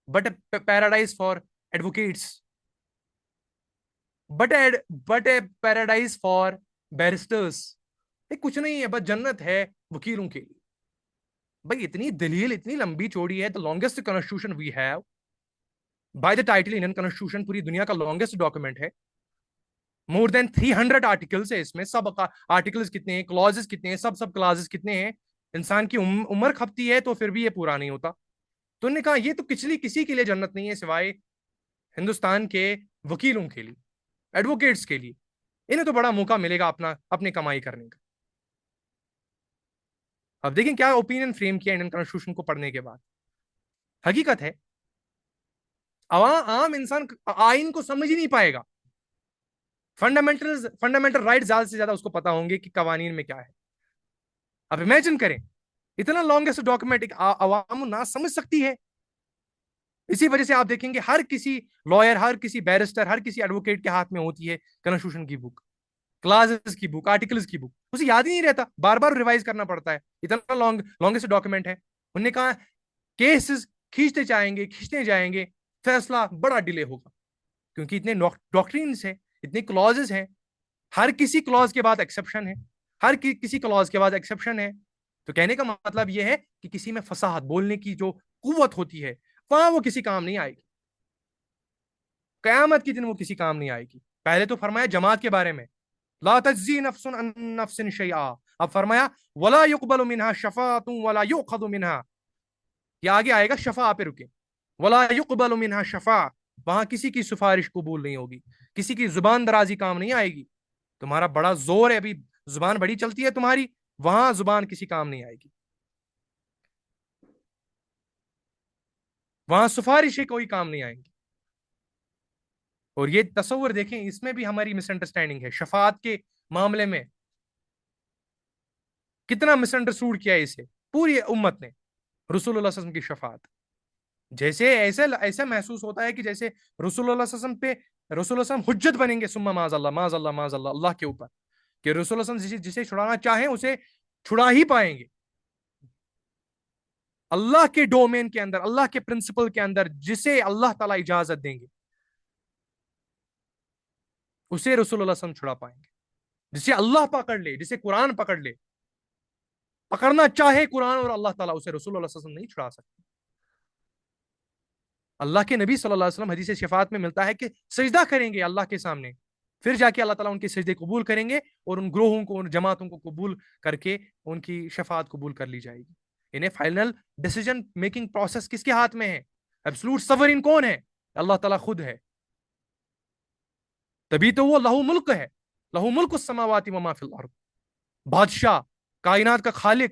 but a paradise for advocates, but a paradise for barristers. کچھ نہیں ہے، بس جنت ہے وکیلوں کے لیے. بھائی اتنی دلیل اتنی لمبی چوڑی ہے. The longest constitution we have by the title Indian constitution, پوری دنیا کا لانگیسٹ ڈاکومنٹ ہے. مور دین 300 آرٹیکلس ہے اس میں. سب آرٹیکلس کتنے ہیں، کلازز کتنے ہیں، سب کلازز کتنے ہیں. انسان کی عمر کھپتی ہے تو پھر بھی یہ پورا نہیں ہوتا. تو انہوں نے کہا یہ تو کسی کے لیے جنت نہیں ہے سوائے ہندوستان کے وکیلوں کے لیے، ایڈوکیٹس کے لیے. انہیں تو بڑا موقع ملے گا اپنی کمائی کرنے کا. اب دیکھیں کیا اوپینین فریم کیا انڈین کانسٹیٹیوشن کو پڑھنے کے بعد. حقیقت ہے عام انسان آئین کو سمجھ ہی نہیں پائے گا. فنڈامنٹل رائٹ زیادہ سے زیادہ اس کو پتا ہوں گے کہ قوانین میں کیا ہے. اب امیجن کریں اتنا لانگیسٹ ڈاکومنٹ ایک عوام الناس سمجھ سکتی ہے. اسی وجہ سے آپ دیکھیں گے ہر کسی لائر، ہر کسی بیرسٹر، ہر کسی ایڈوکیٹ کے ہاتھ میں ہوتی ہے کانسٹیٹیوشن کی بک، کلازز کی بک، آرٹیکلز کی بک. اسے یاد ہی نہیں رہتا، بار بار ریوائز کرنا پڑتا ہے، اتنا لانگیسٹ ڈاکومنٹ ہے. انہوں نے کہا کیسز کھینچتے جائیں گے، فیصلہ بڑا ڈیلے ہوگا، کیونکہ اتنے ڈاکٹرینز ہیں، اتنے کلازز ہیں. ہر کسی کلاز کے بعد ایکسیپشن ہے، ہر کسی کلاز کے بعد ایکسیپشن ہے. تو کہنے کا مطلب یہ ہے کہ کسی میں فصاحت، بولنے کی جو قوت ہوتی ہے وہاں وہ کسی کام نہیں آئے گی. قیامت کے دن وہ کسی کام نہیں آئے گی. پہلے تو فرمایا جماعت کے بارے میں لا تجزی نفس عن نفس شیئا. اب فرمایا ولا يقبل منها شفاعۃ ولا یؤخذ منها. یہ آگے آئے گا شفاعت پہ رکے، ولا يقبل منها شفاعۃ. وہاں کسی کی سفارش قبول نہیں ہوگی، کسی کی زبان درازی کام نہیں آئے گی. تمہارا بڑا زور ہے، ابھی زبان بڑی چلتی ہے تمہاری، وہاں زبان کسی کام نہیں آئے گی. وہاں سفارشیں کوئی کام نہیں آئیں گی. اور یہ تصور دیکھیں، اس میں بھی ہماری مس انڈرسٹینڈنگ ہے. شفاعت کے معاملے میں کتنا مس انڈرسٹوڈ کیا ہے اسے پوری امت نے. رسول اللہ صلی اللہ علیہ وسلم کی شفاعت جیسے ایسا ایسا محسوس ہوتا ہے کہ جیسے رسول اللہ صلی اللہ علیہ وسلم پہ رسول اللہ صلی اللہ علیہ وسلم حجت بنیں گے، ثم معاذ اللہ معاذ اللہ معاذ اللہ، اللہ کے اوپر، کہ رسول اللہ صلی اللہ علیہ وسلم جسے چھڑانا چاہیں اسے چھڑا ہی پائیں گے. اللہ کے ڈومین کے اندر، اللہ کے پرنسپل کے اندر جسے اللہ تعالیٰ اجازت دیں گے اسے رسول اللہ صلی اللہ علیہ وسلم چھڑا پائیں گے. جسے اللہ پکڑ لے، جسے قرآن پکڑ لے، پکڑنا چاہے قرآن اور اللہ تعالیٰ، اسے رسول اللہ صلی اللہ علیہ وسلم نہیں چھڑا سکتے. اللہ کے نبی صلی اللہ علیہ وسلم حدیث شفاعت میں ملتا ہے کہ سجدہ کریں گے اللہ کے سامنے، پھر جا کے اللہ تعالیٰ ان کے سجدے قبول کریں گے اور ان گروہوں کو، ان جماعتوں کو قبول کر کے ان کی شفاعت قبول کر لی جائے گی. انہیں فائنل ڈیسیجن میکنگ پروسیس کس کے ہاتھ میں ہے؟ ایبسلوٹ سورین کون ہے؟ اللہ تعالیٰ خود ہے. تبھی تو وہ لہو ملک ہے، لہو ملک السماوات و ما فی الارض، بادشاہ، کائنات کا خالق،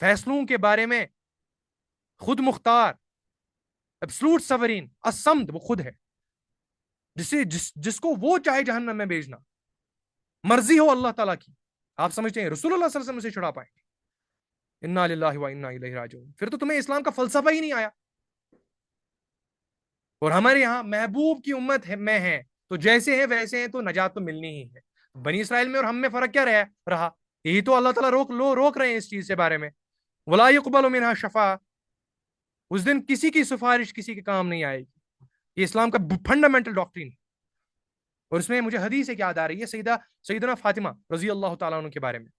فیصلوں کے بارے میں خود مختار، ایبسلوٹ سورین، الصمد، وہ خود ہے جس کو وہ چاہے جہنم میں بھیجنا، مرضی ہو اللہ تعالیٰ کی. آپ سمجھتے ہیں رسول اللہ صلی اللہ علیہ وسلم سے چھڑا پائیں گے؟ انا للہ و انا الیہ راجعون. پھر تو تمہیں اسلام کا فلسفہ ہی نہیں آیا. اور ہمارے یہاں محبوب کی امت میں ہے تو جیسے ہیں ویسے ہیں تو نجات تو ملنی ہی ہے. بنی اسرائیل میں اور ہم میں فرق کیا رہا؟ یہی تو اللہ تعالیٰ روک رہے ہیں اس چیز سے بارے میں. ولا يقبل منها شفاعہ، اس دن کسی کی سفارش کسی کے کام نہیں آئے گی. یہ اسلام کا فنڈامنٹل ڈاکٹرین ہے. اور اس میں مجھے حدیث ایک یاد آ رہی ہے سیدنا فاطمہ رضی اللہ تعالیٰ عنہ کے بارے میں.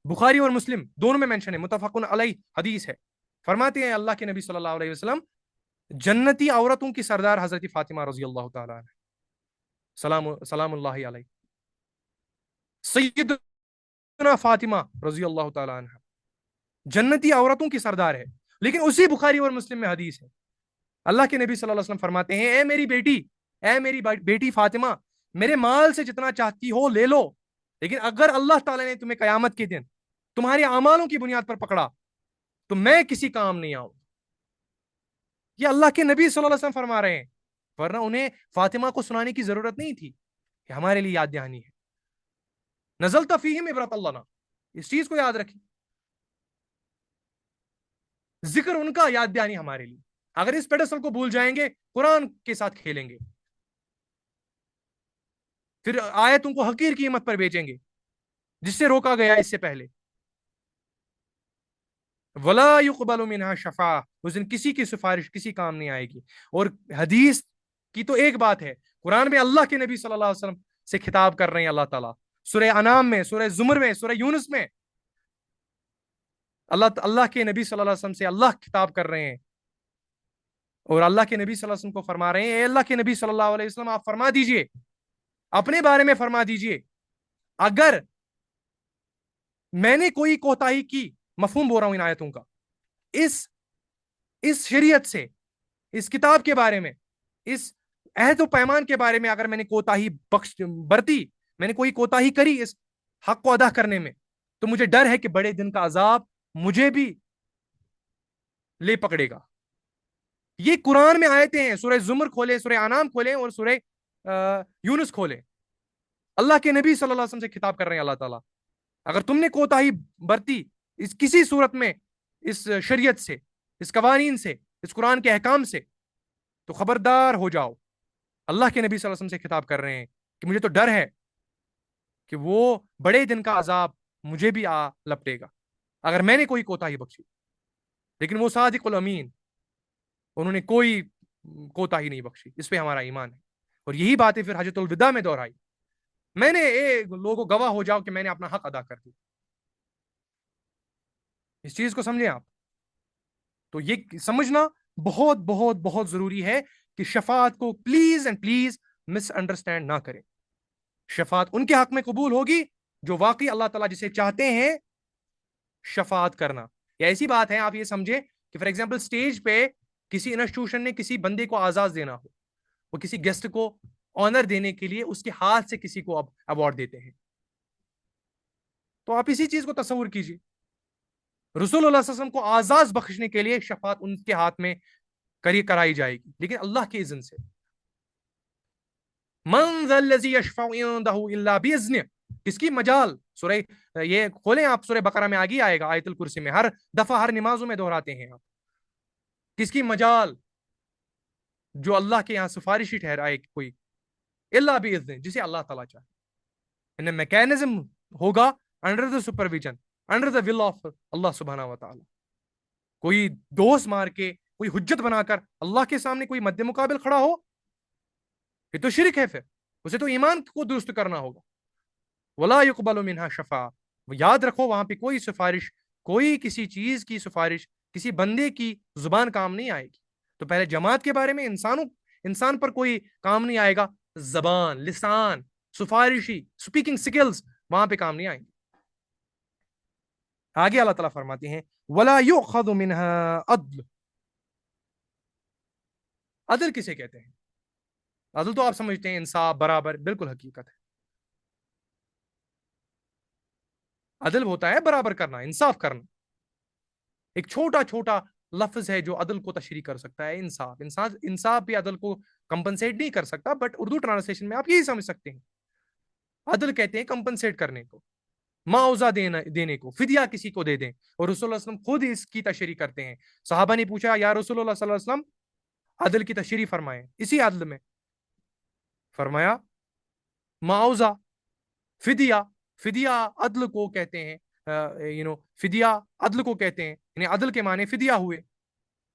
بخاری اور مسلم دونوں میں مینشن ہے، متفق علیہ حدیث ہے. فرماتے ہیں اللہ کے نبی صلی اللہ علیہ وسلم، جنتی عورتوں کی سردار حضرت فاطمہ رضی اللہ تعالیٰ عنہ، سلام اللہ علیہ، سیدنا فاطمہ رضی اللہ تعالیٰ عنہ جنتی عورتوں کی سردار ہے. لیکن اسی بخاری اور مسلم میں حدیث ہے، اللہ کے نبی صلی اللہ علیہ وسلم فرماتے ہیں، اے میری بیٹی، اے میری بیٹی فاطمہ، میرے مال سے جتنا چاہتی ہو لے لو، لیکن اگر اللہ تعالیٰ نے تمہیں قیامت کے دن تمہارے اعمالوں کی بنیاد پر پکڑا تو میں کسی کام نہیں آؤں. یہ اللہ کے نبی صلی اللہ علیہ وسلم فرما رہے ہیں، ورنہ انہیں فاطمہ کو سنانے کی ضرورت نہیں تھی کہ ہمارے لیے یاد دہانی ہے. نزلت فیہم عبرۃ اللہ، اس چیز کو یاد رکھیں، ذکر ان کا، یاد دہانی ہمارے لیے. اگر اس پیڈسٹل کو بھول جائیں گے قرآن کے ساتھ کھیلیں گے، پھر آیتوں کو حقیر قیمت پر بیچیں گے جس سے روکا گیا اس سے پہلے. ولا يقبل منها شفاعہ، اس دن کسی کی سفارش کسی کام نہیں آئے گی. اور حدیث کی تو ایک بات ہے، قرآن میں اللہ کے نبی صلی اللہ علیہ وسلم سے خطاب کر رہے ہیں اللہ تعالیٰ، سورہ انعام میں، سورہ زمر میں، سورہ یونس میں اللہ کے نبی صلی اللہ علیہ وسلم سے اللہ خطاب کر رہے ہیں. اور اللہ کے نبی صلی اللہ علیہ وسلم کو فرما رہے ہیں، اے اللہ کے نبی صلی اللہ علیہ وسلم، آپ فرما دیجئے، اپنے بارے میں فرما دیجئے، اگر میں نے کوئی کوتاہی کی، مفہوم بول رہا ہوں ان آیتوں کا، اس شریعت سے، اس کتاب کے بارے میں، اس عہد و پیمان کے بارے میں اگر میں نے کوتاہی برتی، میں نے کوئی کوتاہی کری اس حق کو ادا کرنے میں، تو مجھے ڈر ہے کہ بڑے دن کا عذاب مجھے بھی لے پکڑے گا. یہ قرآن میں آیتیں ہیں، سورہ زمر کھولیں، سورہ انعام کھولیں اور سورہ یونس کھولیں. اللہ کے نبی صلی اللہ علیہ وسلم سے خطاب کر رہے ہیں اللہ تعالیٰ، اگر تم نے کوتاہی برتی اس کسی صورت میں، اس شریعت سے، اس قوانین سے، اس قرآن کے احکام سے، تو خبردار ہو جاؤ. اللہ کے نبی صلی اللہ علیہ وسلم سے خطاب کر رہے ہیں کہ مجھے تو ڈر ہے کہ وہ بڑے دن کا عذاب مجھے بھی آ لپٹے گا اگر میں نے کوئی کوتاہی بخشی. لیکن وہ صادق الامین، انہوں نے کوئی کوتاہی نہیں بخشی. اس پہ ہمارا ایمان ہے. اور یہی باتیں پھر حجۃ الوداع میں دہرائی، میں نے لوگوں گواہ ہو جاؤ کہ میں نے اپنا حق ادا کر دیا. اس چیز کو سمجھیں آپ. تو یہ سمجھنا بہت بہت بہت ضروری ہے کہ شفاعت کو please and please miss understand نہ کریں. شفاعت ان کے حق میں قبول ہوگی جو واقعی اللہ تعالیٰ جسے چاہتے ہیں شفاعت کرنا. یا ایسی بات ہے، آپ یہ سمجھیں کہ فار ایگزامپل اسٹیج پہ کسی انسٹیٹیوشن نے کسی بندے کو اعزاز دینا ہو، وہ کسی گیسٹ کو آنر دینے کے لیے اس کے ہاتھ سے کسی کو ایوارڈ دیتے ہیں. تو آپ اسی چیز کو تصور کیجیے. رسول اللہ صلی اللہ علیہ وسلم کو آزاد بخشنے کے لیے شفاعت ان کے ہاتھ میں کرائی جائے گی، لیکن اللہ کے اذن سے. من ذا الذی یشفع عنده الا باذنہ، کس کی مجال، سورہ یہ کھولیں آپ، سورہ بقرہ میں آگے آئے گا، آیت الکرسی میں ہر دفعہ ہر نمازوں میں دہراتے ہیں آپ. کس کی مجال، جو اللہ کے یہاں سفارشی ٹھہرائے کوئی، الا باذنہ، جسے اللہ تعالیٰ چاہے. ان میکینزم ہوگا under the supervision, under the will of اللہ سبحانہ و تعالی. کوئی دوست مار کے، کوئی حجت بنا کر اللہ کے سامنے کوئی مد مقابل کھڑا ہو، یہ تو شرک ہے. پھر اسے تو ایمان کو درست کرنا ہوگا. ولا يقبل منها شفاعہ، یاد رکھو وہاں پہ کوئی سفارش، کوئی کسی چیز کی سفارش کسی بندے کی زبان کام نہیں آئے گی. تو پہلے جماعت کے بارے میں انسان پر کوئی کام نہیں آئے گا. زبان، لسان، سفارشی سپیکنگ سکلز وہاں پہ کام نہیں آئیں گے. آگے اللہ تعالیٰ فرماتے ہیں ولا یؤخذ منها عدل. عدل کسے کہتے ہیں؟ عدل تو آپ سمجھتے ہیں انصاف، برابر، بالکل حقیقت ہے. عدل ہوتا ہے برابر کرنا، انصاف کرنا. ایک چھوٹا چھوٹا لفظ ہے جو عدل کو تشریح کر سکتا ہے، انصاف. انصاف بھی عدل کو کمپنسیٹ نہیں کر سکتا، بٹ اردو ٹرانسلیشن میں آپ یہی سمجھ سکتے ہیں. عدل کہتے ہیں کمپنسیٹ کرنے کو، معاوضہ دینے کو، فدیہ کسی کو دے دیں. اور رسول اللہ صلی اللہ علیہ وسلم خود اس کی تشریح کرتے ہیں. صحابہ نے پوچھا یا رسول اللہ صلی اللہ علیہ وسلم عدل کی تشریح فرمائیں. اسی عدل میں فرمایا معاوضہ، فدیہ. فدیہ عدل کو کہتے ہیں، فدیہ عدل کو کہتے ہیں، یعنی عدل کے معنی فدیہ ہوئے.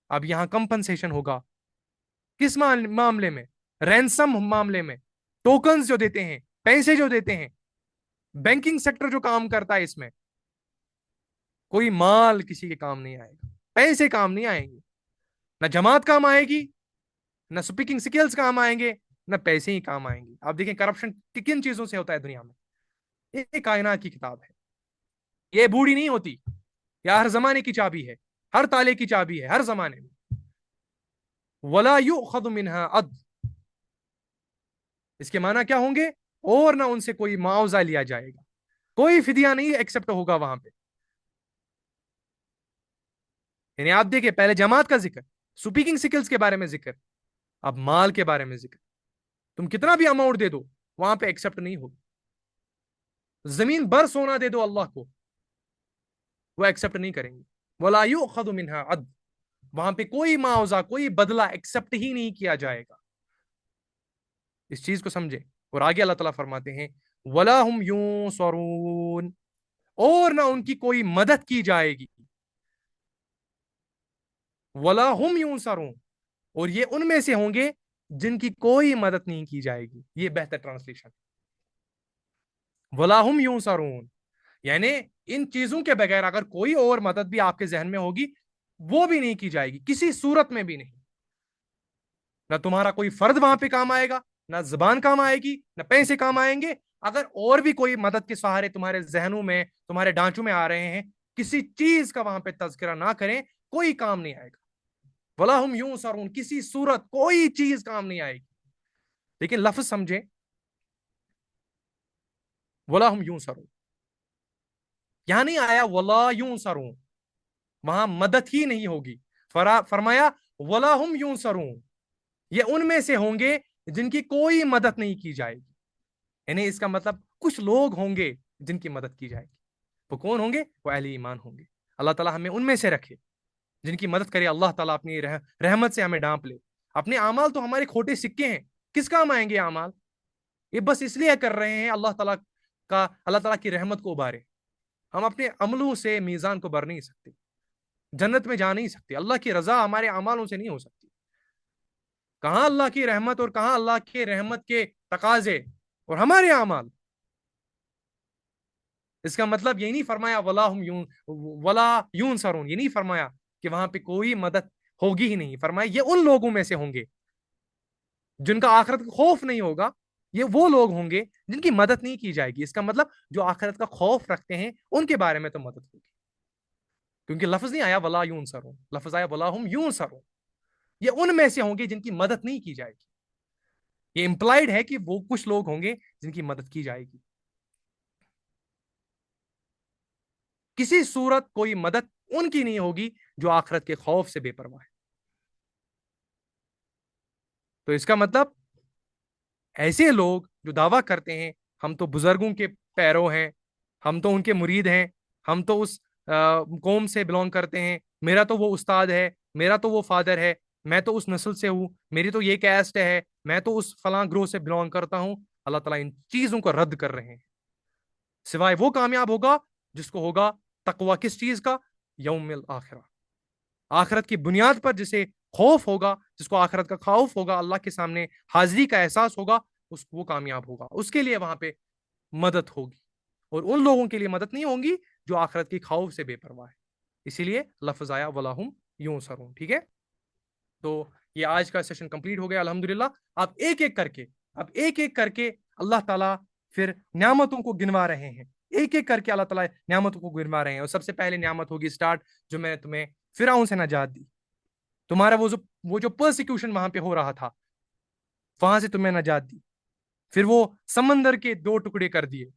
اب یہاں کمپنسیشن ہوگا کس معاملے میں؟ رینسم معاملے میں. ٹوکنز جو دیتے ہیں، پیسے جو دیتے ہیں، بینکنگ سیکٹر جو کام کرتا ہے، اس میں کوئی مال کسی کے کام نہیں آئے گا، پیسے کام نہیں آئیں گے. نہ جماعت کام آئے گی، نہ سپیکنگ سکلز کام آئیں گے، نہ پیسے ہی کام آئیں گے. آپ دیکھیں کرپشن کن چیزوں سے ہوتا ہے دنیا میں. یہ کائنات کی کتاب ہے، یہ بوڑھی نہیں ہوتی. یہ ہر زمانے کی چابی ہے، ہر تالے کی چابی ہے، ہر زمانے میں. ولا یؤخذ منها عدل، اس کے معنی کیا ہوں گے؟ اور نہ ان سے کوئی معاوضہ لیا جائے گا، کوئی فدیہ نہیں ایکسپٹ ہوگا وہاں پہ. یعنی آپ دیکھیں پہلے جماعت کا ذکر، سپیکنگ سکلز کے بارے میں ذکر، اب مال کے بارے میں ذکر. تم کتنا بھی اماؤنٹ دے دو وہاں پہ ایکسپٹ نہیں ہوگا. زمین بھر سونا دے دو اللہ کو، وہ ایکسپٹ نہیں کریں گے. ولا یؤخذ منها عدل، وہاں پہ کوئی معاوضہ، کوئی بدلہ ایکسپٹ ہی نہیں کیا جائے گا. اس چیز کو سمجھے. اور آگے اللہ تعالیٰ فرماتے ہیں ولا هم ينصرون، اور نہ ان کی کوئی مدد کی جائے گی. ولا هم ينصرون، اور یہ ان میں سے ہوں گے جن کی کوئی مدد نہیں کی جائے گی. یہ بہتر ٹرانسلیشن. ولا هم ينصرون یعنی ان چیزوں کے بغیر اگر کوئی اور مدد بھی آپ کے ذہن میں ہوگی، وہ بھی نہیں کی جائے گی، کسی صورت میں بھی نہیں. نہ تمہارا کوئی فرد وہاں پہ کام آئے گا، نہ زبان کام آئے گی، نہ پیسے کام آئیں گے. اگر اور بھی کوئی مدد کے سہارے تمہارے ذہنوں میں، تمہارے ڈانچوں میں آ رہے ہیں، کسی چیز کا وہاں پہ تذکرہ نہ کریں، کوئی کام نہیں آئے گا. ولا هم ينصرون، کسی صورت کوئی چیز کام نہیں آئے گی. لیکن لفظ سمجھیں، ولا هم ينصرون یہاں نہیں آیا ولا ينصرون، وہاں مدد ہی نہیں ہوگی. فرمایا ولا هم ينصرون، یہ ان میں سے ہوں گے جن کی کوئی مدد نہیں کی جائے گی. یعنی اس کا مطلب کچھ لوگ ہوں گے جن کی مدد کی جائے گی. وہ کون ہوں گے؟ وہ اہل ایمان ہوں گے. اللہ تعالیٰ ہمیں ان میں سے رکھے جن کی مدد کرے. اللہ تعالیٰ اپنی رحمت سے ہمیں ڈانپ لے. اپنے اعمال تو ہمارے کھوٹے سکے ہیں، کس کام آئیں گے اعمال؟ یہ بس اس لیے کر رہے ہیں اللہ تعالیٰ کی رحمت کو ابارے. ہم اپنے عملوں سے میزان کو بھر نہیں سکتے، جنت میں جا نہیں سکتے. اللہ کی رضا ہمارے اعمالوں سے نہیں ہو سکتی. کہاں اللہ کی رحمت اور کہاں اللہ کے رحمت کے تقاضے اور ہمارے اعمال. اس کا مطلب یہ نہیں فرمایا ولا ينصرون، یہ نہیں فرمایا کہ وہاں پہ کوئی مدد ہوگی ہی نہیں. فرمایا یہ ان لوگوں میں سے ہوں گے جن کا آخرت کا خوف نہیں ہوگا. یہ وہ لوگ ہوں گے جن کی مدد نہیں کی جائے گی. اس کا مطلب جو آخرت کا خوف رکھتے ہیں ان کے بارے میں تو مدد ہوگی، کیونکہ لفظ نہیں آیا ولا ينصرون، لفظ آیا ولا هم ينصرون. یہ ان میں سے ہوں گے جن کی مدد نہیں کی جائے گی. یہ امپلائڈ ہے کہ وہ کچھ لوگ ہوں گے جن کی مدد کی جائے گی. کسی صورت کوئی مدد ان کی نہیں ہوگی جو آخرت کے خوف سے بے پرواہ ہے. تو اس کا مطلب ایسے لوگ جو دعویٰ کرتے ہیں ہم تو بزرگوں کے پیرو ہیں, ہم تو ان کے مرید ہیں, ہم تو اس قوم سے بلونگ کرتے ہیں, میرا تو وہ استاد ہے, میرا تو وہ فادر ہے, میں تو اس نسل سے ہوں, میری تو یہ کیسٹ ہے, میں تو اس فلاں گروہ سے بلونگ کرتا ہوں, اللہ تعالیٰ ان چیزوں کو رد کر رہے ہیں. سوائے وہ کامیاب ہوگا جس کو ہوگا تقوی کس چیز کا؟ یوم الاخرہ, آخرت کی بنیاد پر جسے خوف ہوگا, جس کو آخرت کا خوف ہوگا, اللہ کے سامنے حاضری کا احساس ہوگا, اس وہ کامیاب ہوگا. اس کے لیے وہاں پہ مدد ہوگی, اور ان لوگوں کے لیے مدد نہیں ہوگی جو آخرت کی خوف سے بے پرواہ ہے. اسی لیے لفظ آیا وَلَهُمْ يُنصَرُونَ. ٹھیک ہے, تو یہ آج کا سیشن کمپلیٹ ہو گیا الحمدللہ. آپ ایک ایک کر کے اللہ تعالیٰ پھر نعمتوں کو گنوا رہے ہیں, ایک ایک کر کے اللہ تعالیٰ نعمتوں کو گنوا رہے ہیں. اور سب سے پہلے نعمت ہوگی اسٹارٹ, جو میں نے تمہیں فرعون سے نجات دی, تمہارا وہ جو پرسیکیوشن وہاں پہ ہو رہا تھا, وہاں سے تمہیں نجات دی. پھر وہ سمندر کے 2 ٹکڑے کر دیے,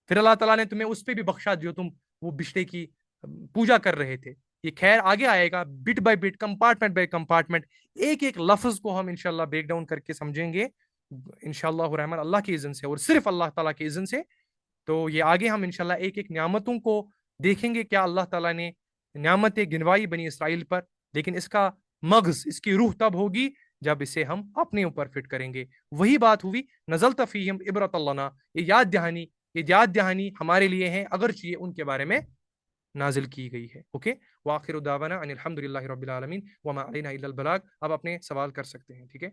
پھر اللہ تعالیٰ نے تمہیں اس پہ بھی بخشا جو تم وہ بشتے کی پوجا کر رہے تھے. یہ خیر آگے آئے گا, bit by bit, compartment by compartment, ایک ایک لفظ کو ہم انشاءاللہ بریک ڈاؤن کر کے سمجھیں گے انشاءاللہ الرحمن, اللہ کی اذن سے اور صرف اللہ تعالیٰ کی اذن سے. تو یہ آگے ہم انشاءاللہ ایک ایک نعمتوں کو دیکھیں گے, کیا اللہ تعالیٰ نے نعمتیں گنوائی بنی اسرائیل پر, لیکن اس کا مغز, اس کی روح تب ہوگی جب اسے ہم اپنے اوپر فٹ کریں گے. وہی بات ہوئی نزلت فیہم عبرۃ لنا, یہ یاد دہانی ہمارے لیے ہیں, اگرچہ یہ ان کے بارے میں نازل کی گئی ہے. اوکے, وآخر دعوانا ان الحمد للہ رب العالمین وما علینا الا البلاغ. اب اپنے سوال کر سکتے ہیں. ٹھیک ہے.